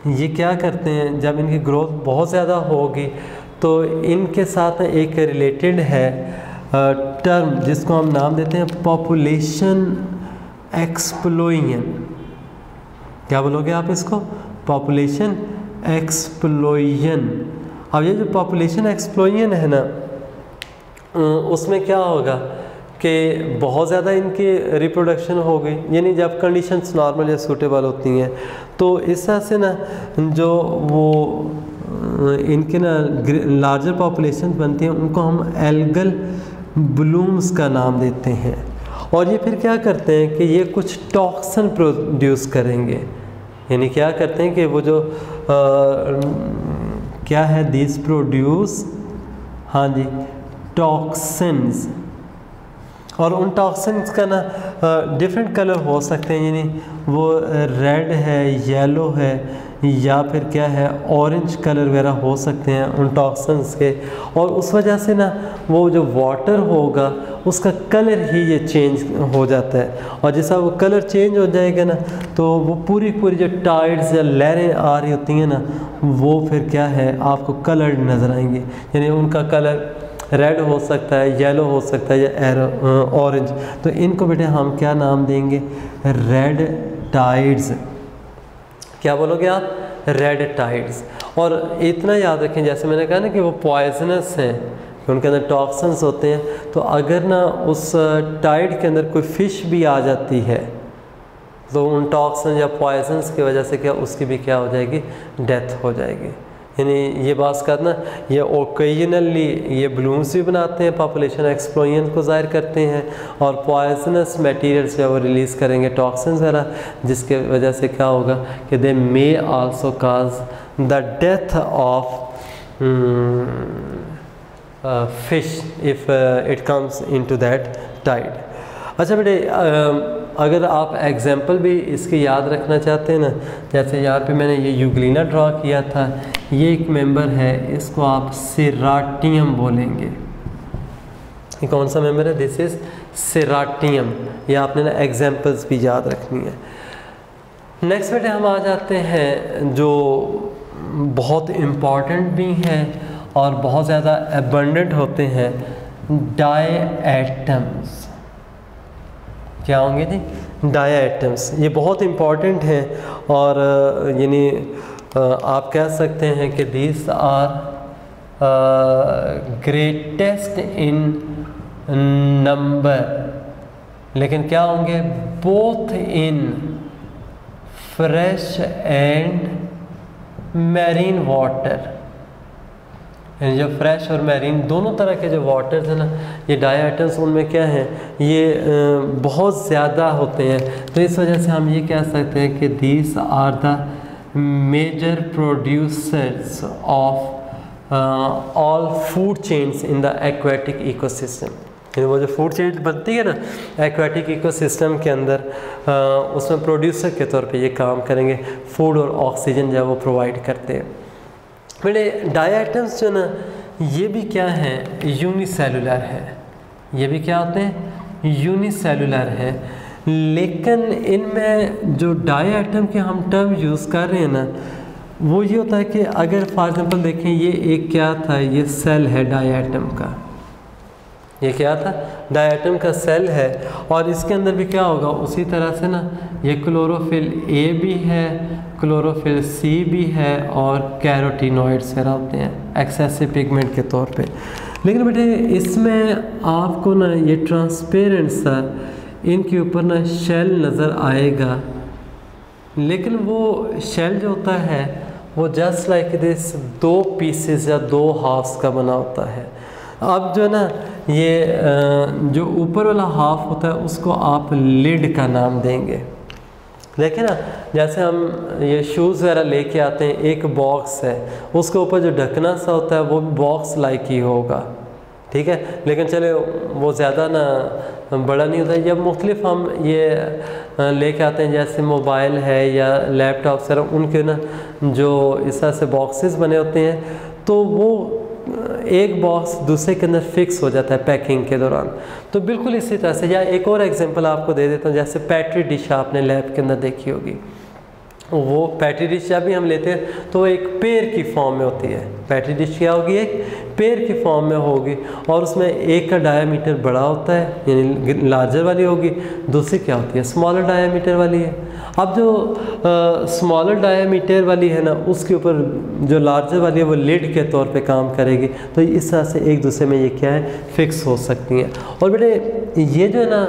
ये क्या करते हैं, जब इनकी ग्रोथ बहुत ज़्यादा होगी तो इनके साथ एक रिलेटेड है टर्म जिसको हम नाम देते हैं पॉपुलेशन एक्सप्लोजन। क्या बोलोगे आप इसको, पॉपुलेशन एक्सप्लोजन। अब ये जो पॉपुलेशन एक्सप्लोजन है ना, उसमें क्या होगा कि बहुत ज़्यादा इनकी रिप्रोडक्शन हो गई, यानी जब कंडीशंस नॉर्मल या सूटेबल होती हैं तो इस तरह से ना जो वो इनके ना लार्जर पॉपुलेशन बनती हैं उनको हम एल्गल ब्लूम्स का नाम देते हैं। और ये फिर क्या करते हैं कि ये कुछ टॉक्सिन प्रोड्यूस करेंगे, यानी क्या करते हैं कि वो जो क्या है, दिस प्रोड्यूस, हाँ जी, टॉक्सिन्स। और उन टॉक्सिन्स का ना डिफरेंट कलर हो सकते हैं, यानी वो रेड है, येलो है, या फिर क्या है, ऑरेंज कलर वगैरह हो सकते हैं उन टॉक्सिन्स के। और उस वजह से ना वो जो वाटर होगा उसका कलर ही ये चेंज हो जाता है। और जैसा वो कलर चेंज हो जाएगा ना तो वो पूरी जो टाइड्स या लहरें आ रही होती हैं ना, वो फिर क्या है, आपको कलर नज़र आएंगे, यानी उनका कलर रेड हो सकता है, येलो हो सकता है, या ऑरेंज। तो इनको बेटे हम क्या नाम देंगे, रेड टाइड्स। क्या बोलोगे आप, रेड टाइड्स। और इतना याद रखें, जैसे मैंने कहा ना कि वो पॉइजनस हैं, कि उनके अंदर टॉक्सिन्स होते हैं, तो अगर ना उस टाइड के अंदर कोई फ़िश भी आ जाती है तो उन टॉक्सिन या पॉइजन्स की वजह से क्या, उसकी भी क्या हो जाएगी, डेथ हो जाएगी। यानी ये बात करना, ये ओकेजनली ये ब्लूम्स भी बनाते हैं, पॉपुलेशन एक्सप्लोजन को ज़ाहिर करते हैं, और पॉइजनस मटेरियल्स जो वो रिलीज़ करेंगे, टॉक्सिन्स वगैरह, जिसके वजह से क्या होगा कि they may also cause the death of fish if it comes into that tide. अच्छा बेटे, अगर आप एग्जाम्पल भी इसकी याद रखना चाहते हैं ना, जैसे यहाँ पे मैंने ये यूग्लिना ड्रॉ किया था, ये एक मेंबर है, इसको आप सेराटियम बोलेंगे। ये कौन सा मेंबर है, दिस इज़ सेराटियम। ये आपने ना एग्जाम्पल्स भी याद रखनी है। नेक्स्ट बेटे हम आ जाते हैं जो बहुत इम्पॉर्टेंट भी हैं और बहुत ज़्यादा एबंडेंट होते हैं, डायएटम्स। क्या होंगे जी, डायएटम्स। ये बहुत इम्पॉर्टेंट हैं और यानी आप कह सकते हैं कि these are greatest in number, लेकिन क्या होंगे, both in fresh and marine water. जो फ्रेश और मैरीन दोनों तरह के जो वाटर्स हैं ना, ये डायएटम्स उनमें क्या है, ये बहुत ज़्यादा होते हैं। तो इस वजह से हम ये कह सकते हैं कि these are the major producers of all food chains in the aquatic ecosystem. वो जो फूड चेन बनती है ना एक्वेटिक इकोसिस्टम के अंदर, उसमें प्रोड्यूसर के तौर पे ये काम करेंगे, फूड और ऑक्सीजन जो है वो प्रोवाइड करते हैं। मेरे डायएटम्स जो ना, ये भी क्या है, यूनिसेलुलर है। ये भी क्या होते हैं, यूनिसेलुलर है। लेकिन इनमें जो डाई एटम के हम टर्म यूज़ कर रहे हैं ना, वो ये होता है कि अगर फॉर एग्जांपल देखें, ये एक क्या था, ये सेल है डाई एटम का, ये क्या था, डाई एटम का सेल है, और इसके अंदर भी क्या होगा उसी तरह से ना, ये क्लोरोफिल ए भी है, क्लोरोफिल सी भी है, और कैरोटीनॉइड्स वगैरह होते हैं एक्सेसिव पिगमेंट के तौर पे। लेकिन बेटे इसमें आपको ना ये ट्रांसपेरेंट सा इनके ऊपर ना शेल नज़र आएगा, लेकिन वो शेल जो होता है वो जस्ट लाइक दिस 2 पीसेस या 2 हाफ्स का बना होता है। अब जो ना ये जो ऊपर वाला हाफ होता है उसको आप लिड का नाम देंगे। देखिए ना, जैसे हम ये शूज़ वगैरह लेके आते हैं, एक बॉक्स है, उसके ऊपर जो ढकना सा होता है वो बॉक्स लाइक ही होगा, ठीक है, लेकिन चले वो ज़्यादा ना बड़ा नहीं होता। जब मुख्तलिफ हम ये लेके आते हैं, जैसे मोबाइल है या लैपटॉप सर, उनके ना जो इस तरह से बॉक्सेस बने होते हैं, तो वो एक बॉक्स दूसरे के अंदर फिक्स हो जाता है पैकिंग के दौरान। तो बिल्कुल इसी तरह से, या एक और एग्जांपल आपको दे देता हूँ, जैसे पैट्री डिश आपने लैब के अंदर देखी होगी, वो पैट्री डिश जब भी हम लेते हैं तो वो एक पेड़ की फॉर्म में होती है। पैट्री डिश क्या होगी, एक पेड़ की फॉर्म में होगी, और उसमें एक का डायामीटर बड़ा होता है, यानी लार्जर वाली होगी, दूसरी क्या होती है, स्मॉलर डायामीटर वाली है। अब जो स्मॉलर डायामीटर वाली है ना, उसके ऊपर जो लार्जर वाली है वो लिड के तौर पे काम करेगी। तो इस तरह से एक दूसरे में ये क्या है, फिक्स हो सकती हैं। और बेटे ये जो है ना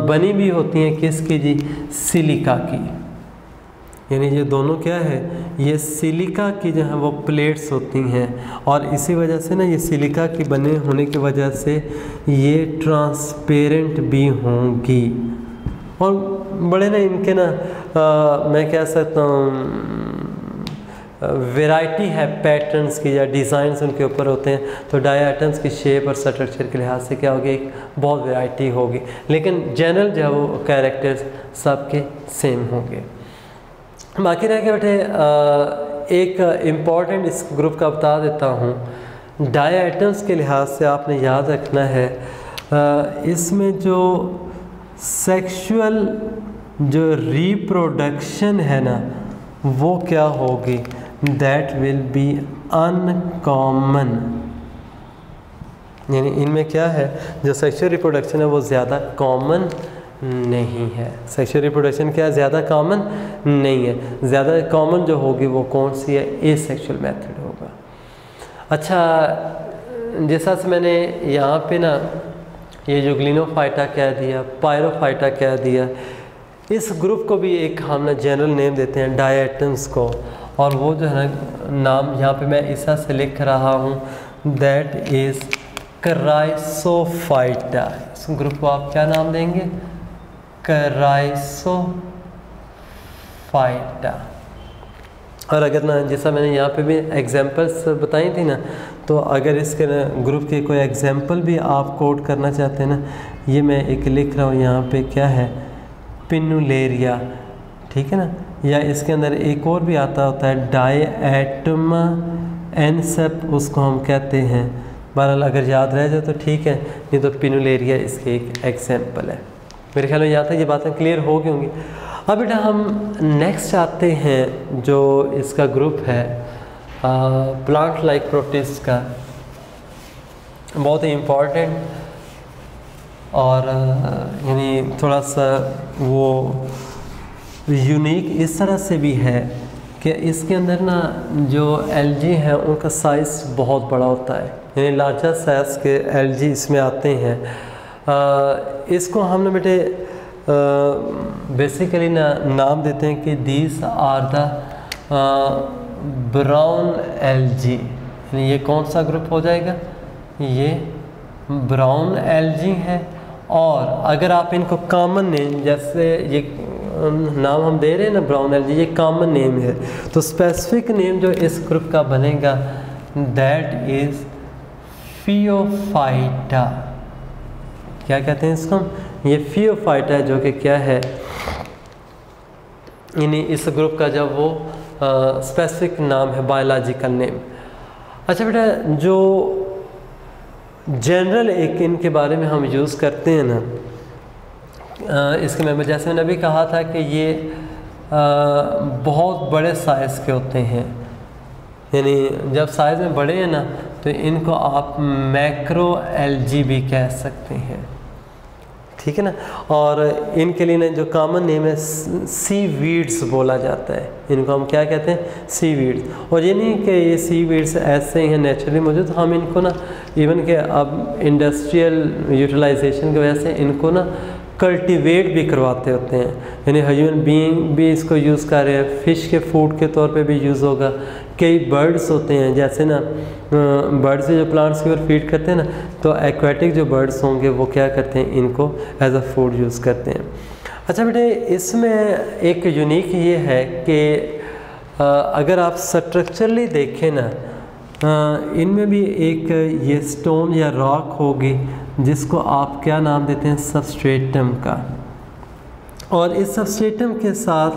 बनी भी होती हैं किसकी जी, सिलिका की, यानी ये दोनों क्या है, ये सिलिका की जो है वो प्लेट्स होती हैं, और इसी वजह से ना ये सिलिका की बने होने की वजह से ये ट्रांसपेरेंट भी होंगी। और बड़े ना इनके ना मैं कह सकता हूँ वैरायटी है पैटर्न्स की या डिज़ाइंस उनके ऊपर होते हैं। तो डाई एटम्स की शेप और स्ट्रक्चर के लिहाज से क्या होगी, एक बहुत वैरायटी होगी, लेकिन जनरल जो है वो कैरेक्टर्स सबके सेम होंगे। बाकी रह के बेटे एक इम्पॉर्टेंट इस ग्रुप का बता देता हूँ। डाई एटम्स के लिहाज से आपने याद रखना है, इसमें जो सेक्सुअल जो रिप्रोडक्शन है ना, वो क्या होगी, दैट विल बी अनकॉमन। यानी इनमें क्या है, जो सेक्सुअल रिप्रोडक्शन है वो ज़्यादा कॉमन नहीं है। सेक्सुअल रिप्रोडक्शन क्या ज़्यादा कॉमन नहीं है। ज़्यादा कॉमन जो होगी वो कौन सी है, एसेक्सुअल मेथड होगा। अच्छा, जैसा से मैंने यहाँ पे ना ये जो ग्लिनोफाइटा कह दिया, पायरोफाइटा कह दिया, इस ग्रुप को भी एक हम ना जनरल नेम देते हैं डाई एटम्स को, और वो जो है ना नाम यहाँ पे मैं इस तरह से लिख रहा हूँ, दैट इज़ क्राइसोफाइटा। इस ग्रुप को आप क्या नाम देंगे, क्राइसोफाइटा। और अगर ना जैसा मैंने यहाँ पे भी एग्जांपल्स बताई थी ना, तो अगर इसके ना ग्रुप के कोई एग्जांपल भी आप कोट करना चाहते हैं ना, ये मैं एक लिख रहा हूँ यहाँ पे, क्या है, पिनुलेरिया, ठीक है ना। या इसके अंदर एक और भी आता होता है डायएटमा एनसेप, उसको हम कहते हैं। बहरहाल अगर याद रह जाए तो ठीक है, नहीं तो पिनुलेरिया इसकी एक एग्जांपल है। मेरे ख्याल में यहाँ तक ये बातें क्लियर हो गई होंगी। अब बेटा हम नेक्स्ट आते हैं, जो इसका ग्रुप है प्लांट लाइक प्रोटिस्ट का, बहुत ही इम्पॉर्टेंट और यानी थोड़ा सा वो यूनिक इस तरह से भी है कि इसके अंदर ना जो एलजी हैं उनका साइज़ बहुत बड़ा होता है, यानी लार्जर साइज़ के एलजी इसमें आते हैं। इसको हम ना बेटे बेसिकली ना नाम देते हैं कि these are the brown algae, यानी ये कौन सा ग्रुप हो जाएगा, ये ब्राउन एलजी है। और अगर आप इनको कॉमन नेम, जैसे ये नाम हम दे रहे हैं ना ब्राउन एलजी, ये कॉमन नेम है, तो स्पेसिफिक नेम जो इस ग्रुप का बनेगा दैट इज़ फियोफाइटा। क्या कहते हैं इसको, ये फियोफाइटा, जो कि क्या है, यानी इस ग्रुप का जब वो स्पेसिफिक नाम है, बायोलॉजिकल नेम। अच्छा बेटा, जो जनरल एक इनके बारे में हम यूज़ करते हैं ना, इसके में जैसे मैंने अभी कहा था कि ये बहुत बड़े साइज़ के होते हैं, यानी जब साइज़ में बड़े हैं ना तो इनको आप मैक्रो एल्गी भी कह सकते हैं, ठीक है ना। और इनके लिए ना जो कॉमन नेम है सी वीड्स बोला जाता है, इनको हम क्या कहते हैं, सी वीड्स। और ये नहीं कि ये सी वीड्स ऐसे ही हैं नेचुरली मौजूद, हम इनको ना इवन के अब इंडस्ट्रियल यूटिलाइजेशन की वजह से इनको ना कल्टीवेट भी करवाते होते हैं, यानी ह्यूमन बीइंग भी इसको यूज़ कर रहे हैं, फ़िश के फूड के तौर पे भी यूज़ होगा। कई बर्ड्स होते हैं, जैसे ना बर्ड्स जो प्लांट्स के ऊपर फीड करते हैं ना, तो एक्वेटिक जो बर्ड्स होंगे वो क्या करते हैं, इनको एज अ फूड यूज़ करते हैं। अच्छा बेटे, इसमें एक यूनिक ये है कि अगर आप स्ट्रक्चरली देखें ना, इनमें भी एक ये स्टोन या रॉक होगी जिसको आप क्या नाम देते हैं, सबस्ट्रेटम का। और इस सबस्ट्रेटम के साथ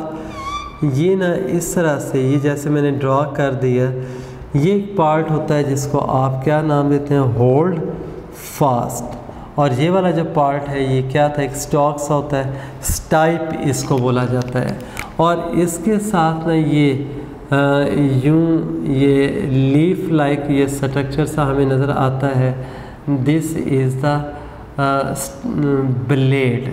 ये ना इस तरह से, ये जैसे मैंने ड्रॉ कर दिया, ये एक पार्ट होता है जिसको आप क्या नाम देते हैं, होल्ड फास्ट। और ये वाला जो पार्ट है ये क्या था, एक स्टॉक सा होता है, स्टाइप इसको बोला जाता है। और इसके साथ ना ये यूं ये लीफ लाइक ये स्ट्रक्चर सा हमें नज़र आता है, दिस इज़ द ब्लेड,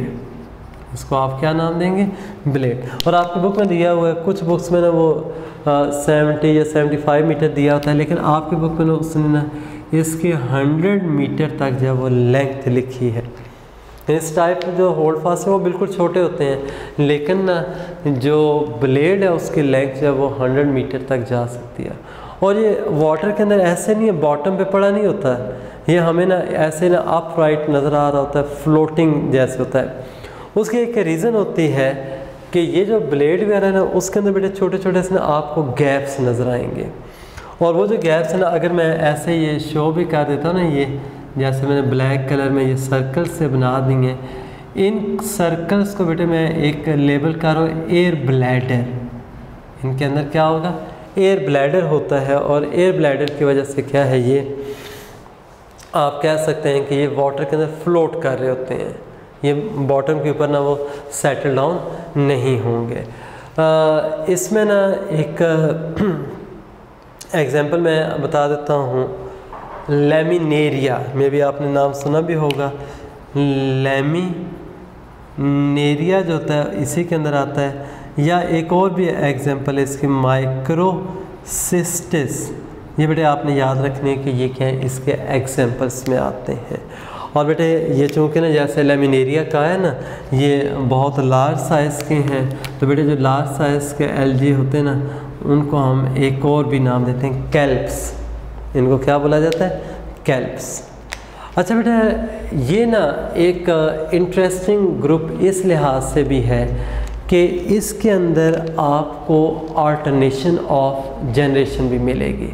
इसको आप क्या नाम देंगे, ब्लेड। और आपकी बुक में दिया हुआ है, कुछ बुक्स में ना वो 70 या 75 मीटर दिया होता है, लेकिन आपकी बुक में उसने ना इसके 100 मीटर तक जो वो लेंथ लिखी है। इस टाइप जो होल्ड फास्ट है वो बिल्कुल छोटे होते हैं, लेकिन ना जो ब्लेड है उसकी लेंथ जो है वो 100 मीटर तक जा सकती है। और ये वाटर के अंदर ऐसे नहीं है, बॉटम पे पड़ा नहीं होता है, ये हमें ना ऐसे ना अप राइट नज़र आ रहा होता है, फ्लोटिंग जैसे होता है। उसकी एक रीज़न होती है कि ये जो ब्लेड वगैरह है ना, उसके अंदर बेटे छोटे छोटे से ना आपको गैप्स नज़र आएंगे। और वो जो गैप्स है ना, अगर मैं ऐसे ये शो भी कर देता हूँ ना, ये जैसे मैंने ब्लैक कलर में ये सर्कल से बना दी हैं, इन सर्कल्स को बेटे मैं एक लेबल कर रहा हूँ एयर ब्लैडर। इनके अंदर क्या होगा, एयर ब्लैडर होता है। और एयर ब्लैडर की वजह से क्या है, ये आप कह सकते हैं कि ये वाटर के अंदर फ्लोट कर रहे होते हैं, ये बॉटम के ऊपर ना वो सेटल डाउन नहीं होंगे। इसमें ना एक एग्जांपल मैं बता देता हूँ, लैमिनेरिया में भी आपने नाम सुना भी होगा। लैमिनेरिया जो होता है इसी के अंदर आता है। या एक और भी एग्जांपल है इसकी, माइक्रोसिस्टिस। ये बेटे आपने याद रखने कि ये क्या है, इसके एग्जांपल्स में आते हैं। और बेटे ये चूँकि ना जैसे लेमिनेरिया का है ना, ये बहुत लार्ज साइज़ के हैं, तो बेटे जो लार्ज साइज़ के एल्गी होते हैं ना, उनको हम एक और भी नाम देते हैं, कैल्प्स। इनको क्या बोला जाता है, कैल्प्स। अच्छा बेटा, ये ना एक इंटरेस्टिंग ग्रुप इस लिहाज से भी है कि इसके अंदर आपको अल्टरनेशन ऑफ जनरेशन भी मिलेगी।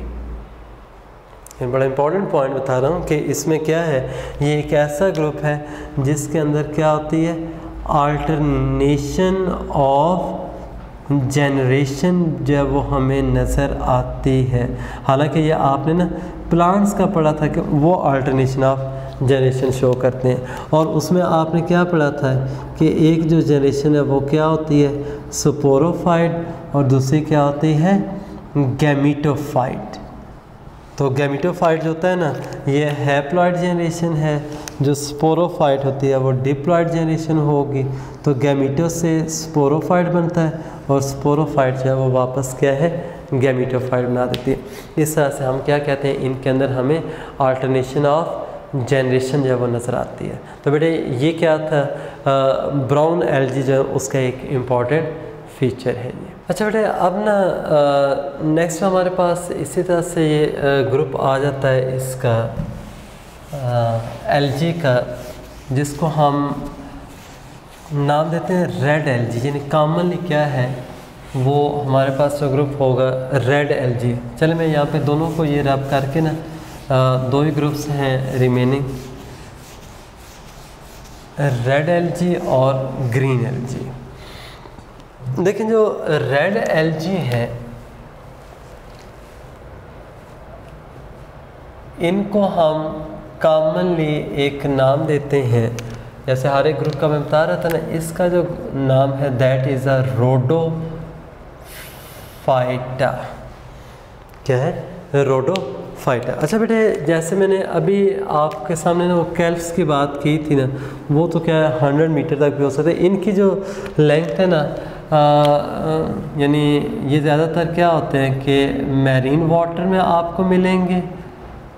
ये बड़ा इंपॉर्टेंट पॉइंट बता रहा हूँ कि इसमें क्या है, ये एक ऐसा ग्रुप है जिसके अंदर क्या होती है, अल्टरनेशन ऑफ जनरेशन जो है वो हमें नज़र आती है। हालांकि ये आपने ना प्लांट्स का पढ़ा था कि वो अल्टरनेशन ऑफ जनरेशन शो करते हैं, और उसमें आपने क्या पढ़ा था कि एक जो जनरेशन है वो क्या होती है, स्पोरोफाइट, और दूसरी क्या होती है, गैमीटोफाइट। तो गैमीटोफाइट जो होता है ना, ये हैप्लॉइड जनरेशन है, जो स्पोरोफाइट होती है वो डिप्लॉइड जनरेशन होगी। तो गैमीटो से स्पोरोफाइट बनता है, और स्पोरोफाइट जो है वो वापस क्या है, गैमीटोफाइट बना देती है। इस तरह से हम क्या कहते हैं, इनके अंदर हमें अल्टरनेशन ऑफ जनरेशन जो है वो नज़र आती है। तो बेटे ये क्या था, ब्राउन एल्गी जो है उसका एक इम्पॉर्टेंट फीचर है ये। अच्छा बेटे, अब ना नेक्स्ट हमारे पास इसी तरह से ये ग्रुप आ जाता है इसका एल्गी का, जिसको हम नाम देते हैं रेड एल्गी। यानी कॉमनली क्या है, वो हमारे पास जो ग्रुप होगा रेड एल्गी। चले मैं यहाँ पे दोनों को ये रब करके ना, दो ही ग्रुप्स हैं रिमेनिंग, रेड एल्गी और ग्रीन एल्गी। लेकिन जो रेड एल्गी है इनको हम कॉमनली एक नाम देते हैं, जैसे हर एक ग्रुप का मैं बता रहा था ना, इसका जो नाम है दैट इज़ अ रोडोफाइटा। क्या है? रोडोफाइटा। अच्छा बेटे, जैसे मैंने अभी आपके सामने ना वो कैल्प्स की बात की थी ना, वो तो क्या है 100 मीटर तक भी हो सकते हैं। इनकी जो लेंथ है ना, यानी ये ज़्यादातर क्या होते हैं कि मैरीन वाटर में आपको मिलेंगे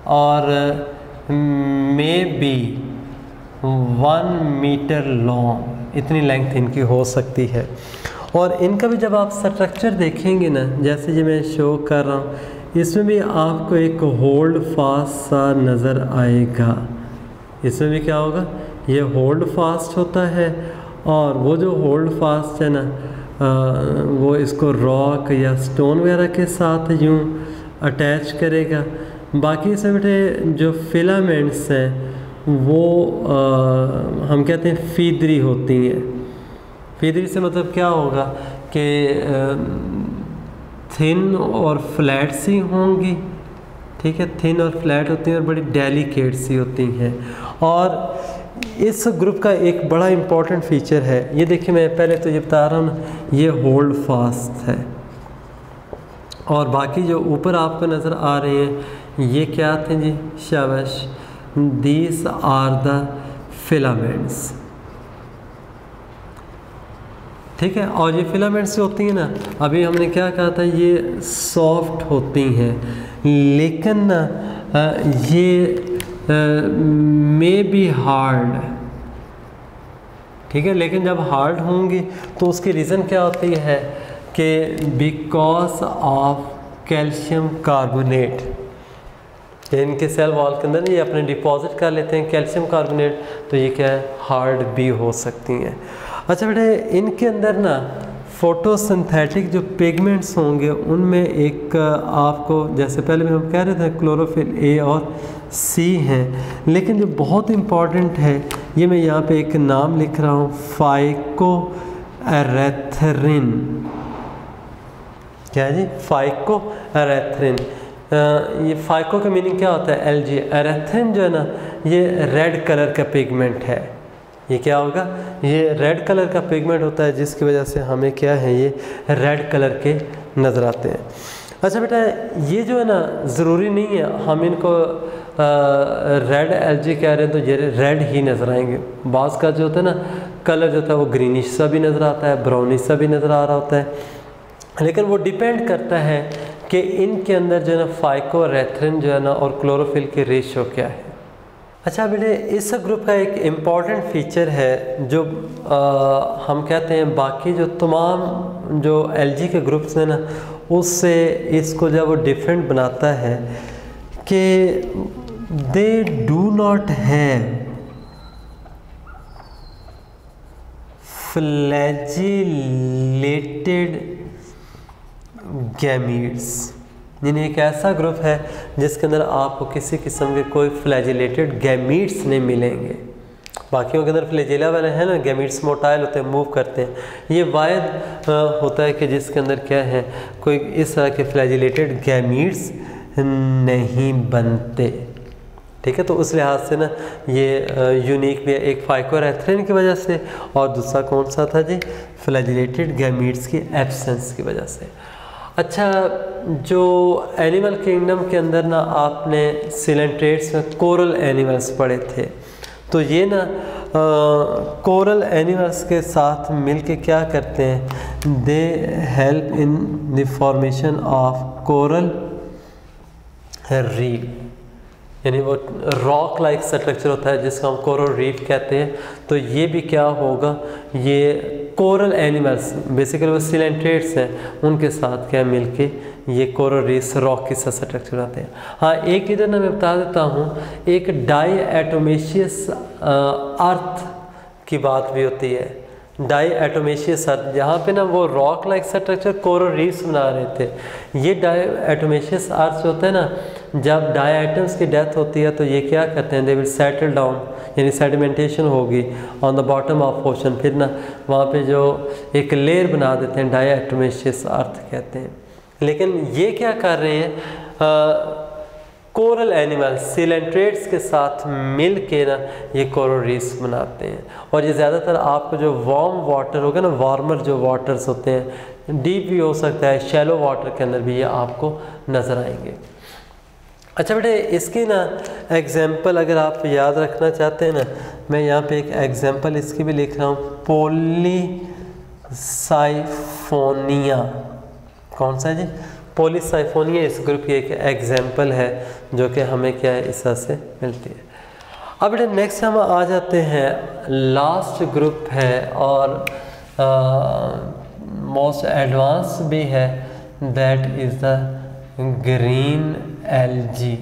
और मे बी 1 मीटर लॉन्ग, इतनी लेंथ इनकी हो सकती है। और इनका भी जब आप स्ट्रक्चर देखेंगे ना, जैसे जो मैं शो कर रहा हूँ, इसमें भी आपको एक होल्ड फास्ट सा नज़र आएगा। इसमें भी क्या होगा, ये होल्ड फास्ट होता है और वो जो होल्ड फास्ट है ना, वो इसको रॉक या स्टोन वगैरह के साथ यूँ अटैच करेगा। बाकी इसमें बेटे जो फिलामेंट्स हैं वो हम कहते हैं फीदरी होती हैं। फीदरी से मतलब क्या होगा कि थिन और फ्लैट सी होंगी, ठीक है, थिन और फ्लैट होती हैं और बड़ी डेलिकेट सी होती हैं। और इस ग्रुप का एक बड़ा इम्पॉर्टेंट फीचर है, ये देखिए मैं पहले तो ये बता रहा हूँ ना, ये होल्ड फास्ट है। और बाकी जो ऊपर आपको नज़र आ रहे हैं ये क्या थे जी? शाबाश, दीज आर द फिलामेंट्स। ठीक है, और ये फिलामेंट्स होती हैं ना, अभी हमने क्या कहा था, ये सॉफ्ट होती हैं, लेकिन ना ये मे बी हार्ड। ठीक है, लेकिन जब हार्ड होंगी तो उसकी रीज़न क्या होती है कि बिकॉज ऑफ कैल्शियम कार्बोनेट, इनके सेल वॉल के अंदर ये अपने डिपॉजिट कर लेते हैं कैल्शियम कार्बोनेट, तो ये क्या है, हार्ड भी हो सकती हैं। अच्छा बेटे, इनके अंदर ना फोटोसिंथेटिक जो पिगमेंट्स होंगे उनमें एक आपको, जैसे पहले भी हम कह रहे थे क्लोरोफिल ए और सी हैं, लेकिन जो बहुत इम्पॉर्टेंट है, ये मैं यहाँ पे एक नाम लिख रहा हूँ, फाइकोएरेथ्रिन। क्या है जी? फाइकोएरेथ्रिन। ये फाइको का मीनिंग क्या होता है? एलजी। एरेथ्रिन जो है ना, ये रेड कलर का पिगमेंट है। ये क्या होगा? ये रेड कलर का पिगमेंट होता है, जिसकी वजह से हमें क्या है, ये रेड कलर के नज़र आते हैं। अच्छा बेटा, ये जो है ना, ज़रूरी नहीं है हम इनको रेड एलजी कह रहे हैं तो ये रेड ही नज़र आएंगे। बाज़ का जो होता है ना कलर जो होता है वो ग्रीनिश सा भी नज़र आता है, ब्राउनिश सा भी नज़र आ रहा होता है, लेकिन वो डिपेंड करता है कि इनके अंदर जो है ना फाइकोएरेथ्रिन जो है ना और क्लोरोफिल के रेशियो क्या है। अच्छा बेटे, इस ग्रुप का एक इम्पॉर्टेंट फीचर है जो हम कहते हैं बाकी जो तमाम जो एलजी के ग्रुप्स हैं ना, उससे इसको जब वो डिफरेंट बनाता है कि they do not have flagellated gametes. यानी एक ऐसा ग्रुप है जिसके अंदर आपको किसी किस्म के कोई फ्लैजिलेटेड गैमीट्स नहीं मिलेंगे। बाकियों के अंदर फ्लैजिला वाले हैं ना, गैमीट्स मोटाइल होते हैं, मूव करते हैं। ये वायद होता है कि जिसके अंदर क्या है, कोई इस तरह के फ्लैजिलेटेड गैमीट्स नहीं बनते। ठीक है, तो उस लिहाज से ना ये यूनिक भी है, एक फाइकोएरेथ्रिन की वजह से और दूसरा कौन सा था जी, फ्लैजिलेटेड गैमीट्स की एब्सेंस की वजह से। अच्छा, जो एनिमल किंगडम के अंदर ना आपने सिलेंट्रेट्स में कोरल एनिमल्स पढ़े थे, तो ये ना कोरल एनिमल्स के साथ मिलके क्या करते हैं, they help in the formation of coral reef. यानी वो रॉक लाइक स्ट्रक्चर होता है जिसको हम कोरल रीफ कहते हैं। तो ये भी क्या होगा, ये कोरल एनिमल्स बेसिकली वो सिलेंट्रेट्स हैं, उनके साथ क्या मिलके ये कोरल रीफ रॉक की स्ट्रक्चर आते हैं। हाँ, एक इधर ना मैं बता देता हूँ, एक डाईएटोमेशियस अर्थ की बात भी होती है। डाईएटोमेशियस अर्थ, यहाँ पे ना वो rock like structure coral reefs बना रहे थे। ये डाईएटोमेशियस अर्थ जो होता है ना, जब डाईएटम्स की डेथ होती है तो ये क्या करते हैं, दे विल सेटल डाउन, यानी सेडिमेंटेशन होगी on the bottom of ocean. फिर ना वहाँ पे जो एक लेयर बना देते हैं, डाईएटोमेशियस अर्थ कहते हैं। लेकिन ये क्या कर रहे हैं, कोरल एनिमल सिलेंट्रेट्स के साथ मिल के ना ये कोरल रीफ्स बनाते हैं। और ये ज़्यादातर आपको जो वार्म वाटर होगा ना, वार्मर जो वाटर्स होते हैं, डीप भी हो सकता है, शैलो वाटर के अंदर भी ये आपको नज़र आएंगे। अच्छा बेटे, इसकी ना एग्जाम्पल अगर आप याद रखना चाहते हैं ना, मैं यहाँ पे एक एग्जाम्पल इसकी भी लिख रहा हूँ, पॉलीसाइफोनिया। कौन सा है जी? पॉलीसाइफोनिया इस ग्रुप की एक एग्जाम्पल है जो कि हमें क्या है इस से मिलती है। अब बेटे नेक्स्ट हम आ जाते हैं, लास्ट ग्रुप है और मोस्ट एडवांस भी है, that is the green algae.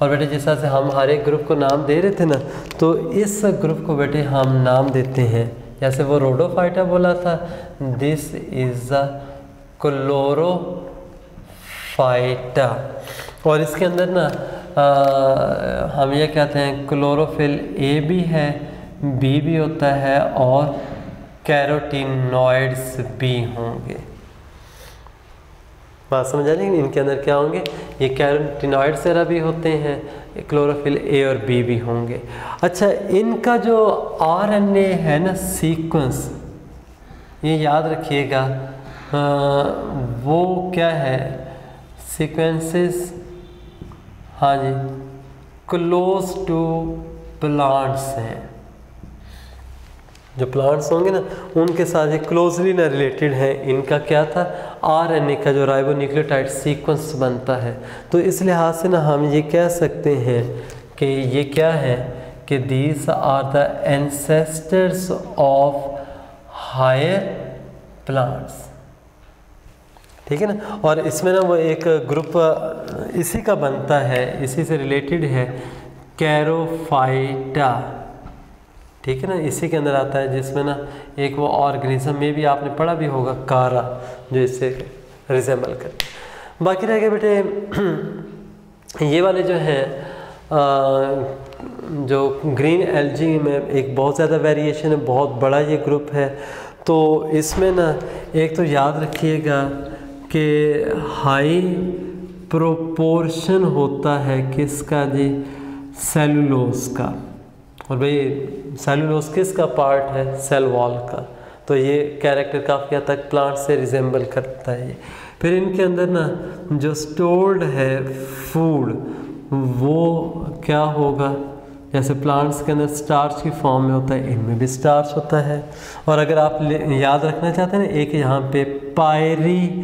और बेटे जिस तरह से हम हर एक ग्रुप को नाम दे रहे थे ना, तो इस ग्रुप को बेटे हम नाम देते हैं, जैसे वो रोडोफाइटा बोला था, दिस इज़ द क्लोरोफाइटा। और इसके अंदर ना हम ये कहते हैं क्लोरोफिल ए भी है, बी भी होता है और कैरोटीनॉइड्स भी होंगे। बात समझ आ रही है? इनके अंदर क्या होंगे, ये कैरोटीनॉइड्स वगैरह भी होते हैं, क्लोरोफिल ए और बी भी होंगे। अच्छा, इनका जो आरएनए है ना सीक्वेंस, ये याद रखिएगा, वो क्या है, सीक्वेंसेस, हाँ जी, क्लोज टू प्लांट्स हैं। जो प्लांट्स होंगे ना उनके साथ ये क्लोजली ना रिलेटेड है। इनका क्या था, आरएनए का जो राइबोन्यूक्लियोटाइड सीक्वेंस बनता है। तो इस लिहाज से ना हम ये कह सकते हैं कि ये क्या है कि these are the ancestors of higher plants. ठीक है ना। और इसमें ना वो एक ग्रुप इसी का बनता है, इसी से रिलेटेड है, कैरोफाइटा। ठीक है ना, इसी के अंदर आता है, जिसमें ना एक वो ऑर्गेनिज्म में भी आपने पढ़ा भी होगा, कारा, जो इससे रिजेंबल करते। बाकी रह गए बेटे ये वाले जो हैं, जो ग्रीन एल्गी में एक बहुत ज़्यादा वेरिएशन है, बहुत बड़ा ये ग्रुप है। तो इसमें ना एक तो याद रखिएगा कि हाई प्रोपोर्शन होता है किसका जी, सेलुलोज का। और भाई सेलुलोज किसका पार्ट है, सेल वॉल का। तो ये कैरेक्टर काफ़ी हद तक प्लांट से रिजेंबल करता है। फिर इनके अंदर ना जो स्टोर्ड है फूड, वो क्या होगा, जैसे प्लांट्स के अंदर स्टार्च की फॉर्म में होता है, इनमें भी स्टार्च होता है। और अगर आप याद रखना चाहते हैं ना, एक यहाँ पे पायरिनॉइड,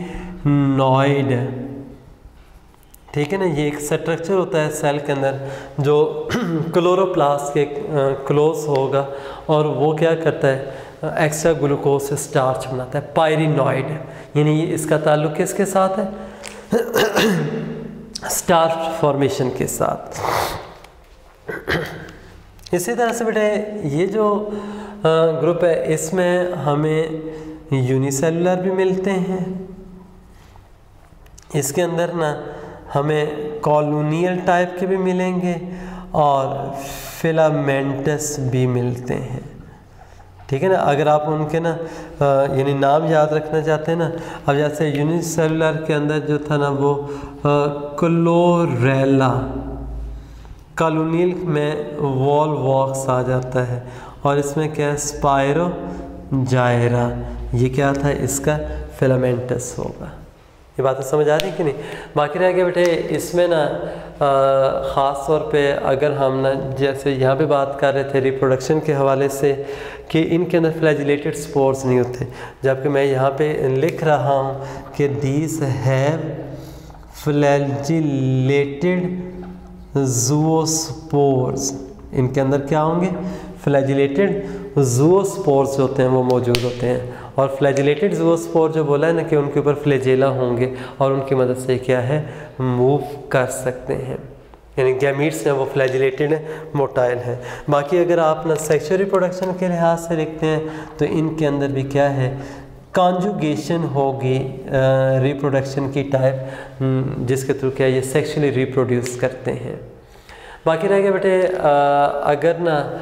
ठीक है ना, ये एक स्ट्रक्चर होता है सेल के अंदर जो क्लोरोप्लास्ट के क्लोज होगा, और वो क्या करता है, एक्स्ट्रा ग्लूकोज से स्टार्च बनाता है, पायरिनॉइड। यानी ये इसका ताल्लुक किसके साथ है, स्टार्च फॉर्मेशन के साथ। इसी तरह से बेटे ये जो ग्रुप है, इसमें हमें यूनिसेलुलर भी मिलते हैं। इसके अंदर ना हमें कॉलोनियल टाइप के भी मिलेंगे और फिलामेंटस भी मिलते हैं। ठीक है ना। अगर आप उनके ना यानी नाम याद रखना चाहते हैं ना, अब जैसे यूनिसेलुलर के अंदर जो था ना वो क्लोरेला, कॉलोनियल में वॉल्वॉक्स आ जाता है, और इसमें क्या है, स्पायरोजायरा, ये क्या था, इसका फिलामेंटस होगा। ये बातें समझ आ रही कि नहीं। बाकी रह गया बेटे इसमें ना ख़ास तौर पे अगर हम ना जैसे यहाँ पे बात कर रहे थे रिप्रोडक्शन के हवाले से कि इनके अंदर फ्लैजिलेटेड स्पोर्स नहीं होते, जबकि मैं यहाँ पे लिख रहा हूँ कि दीज हैव फ्लैजिलेटेड ज़ूओस्पोर्स। इनके अंदर क्या होंगे, फ्लैजिलेटेड ज़ूओस्पोर्स जो होते हैं वो मौजूद होते हैं। और फ्लैजिलेटेड ज़ूओस्पोर जो बोला है ना कि उनके ऊपर फ्लैजेला होंगे और उनकी मदद से क्या है, मूव कर सकते हैं। यानी गैमीट्स हैं वो फ्लैजिलेटेड हैं, मोटाइल हैं। बाकी अगर आप ना सेक्सुअल रिप्रोडक्शन के लिहाज से देखते हैं तो इनके अंदर भी क्या है, कॉन्जुगेशन होगी रिप्रोडक्शन की टाइप, जिसके थ्रू क्या ये सेक्सुअली रिप्रोड्यूस करते हैं। बाकी रह गया बेटे अगर ना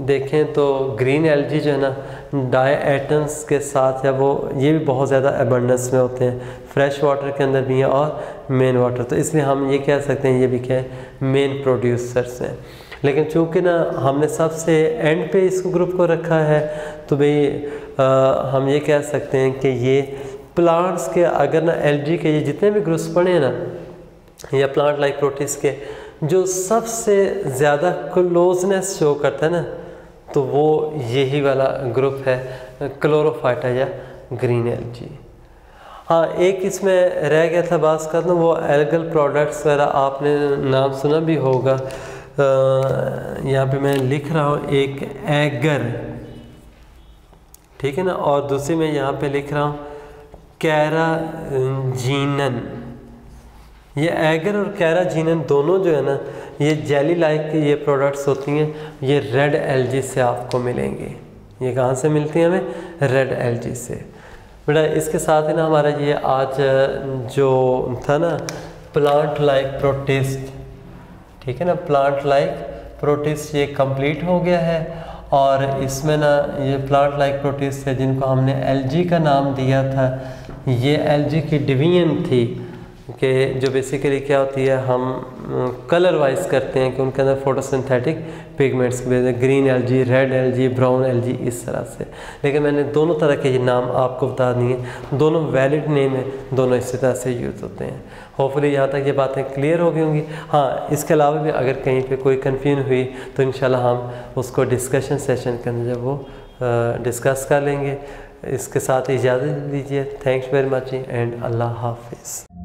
देखें तो ग्रीन एल्गी जो है ना डाई एटम्स के साथ या वो ये भी बहुत ज़्यादा एबंडेंस में होते हैं, फ्रेश वाटर के अंदर भी हैं और मेन वाटर, तो इसलिए हम ये कह सकते हैं ये भी क्या है, मेन प्रोड्यूसर्स हैं। लेकिन चूँकि ना हमने सबसे एंड पे इस ग्रुप को रखा है, तो भाई हम ये कह सकते हैं कि ये प्लांट्स के अगर ना एलजी के ये जितने भी ग्रुप्स पढ़े हैं ना या प्लांट लाइक प्रोटिस्ट के, जो सबसे ज़्यादा क्लोजनेस शो करता है ना, तो वो यही वाला ग्रुप है, क्लोरोफाइटा या ग्रीन एलजी। हाँ, एक इसमें रह गया था बात करना, वो एल्गल प्रोडक्ट्स वगैरह आपने नाम सुना भी होगा। यहाँ पे मैं लिख रहा हूँ एक एगर, ठीक है ना, और दूसरी मैं यहाँ पे लिख रहा हूँ कैराजीनन। ये एगर और कैराजीनन दोनों जो है ना, ये जेली लाइक के ये प्रोडक्ट्स होती हैं, ये रेड एलजी से आपको मिलेंगे। ये कहाँ से मिलती हैं हमें? रेड एलजी से। बेटा इसके साथ ही ना हमारा ये आज जो था ना प्लांट लाइक प्रोटिस्ट, ठीक है ना, प्लांट लाइक प्रोटिस्ट ये कंप्लीट हो गया है। और इसमें ना ये प्लांट लाइक प्रोटिस्ट है जिनको हमने एलजी का नाम दिया था, ये एलजी की डिवीजन थी कि जो बेसिकली क्या होती है, हम कलर वाइज करते हैं कि उनके अंदर फोटोसिंथेटिक पिगमेंट्स की वजह से green LG, red LG, brown LG, इस तरह से। लेकिन मैंने दोनों तरह के ये नाम आपको बता दिए, दोनों वैलिड नेम है, दोनों इसी तरह से यूज़ होते हैं। होपफुली यहाँ तक ये बातें क्लियर हो गई होंगी। हाँ, इसके अलावा भी अगर कहीं पे कोई कन्फ्यूजन हुई तो इंशाल्लाह हम उसको डिस्कशन सेशन के अंदर जब वो डिस्कस कर लेंगे। इसके साथ इजाज़त दीजिए। थैंक्स वेरी मच एंड अल्लाह हाफिज़।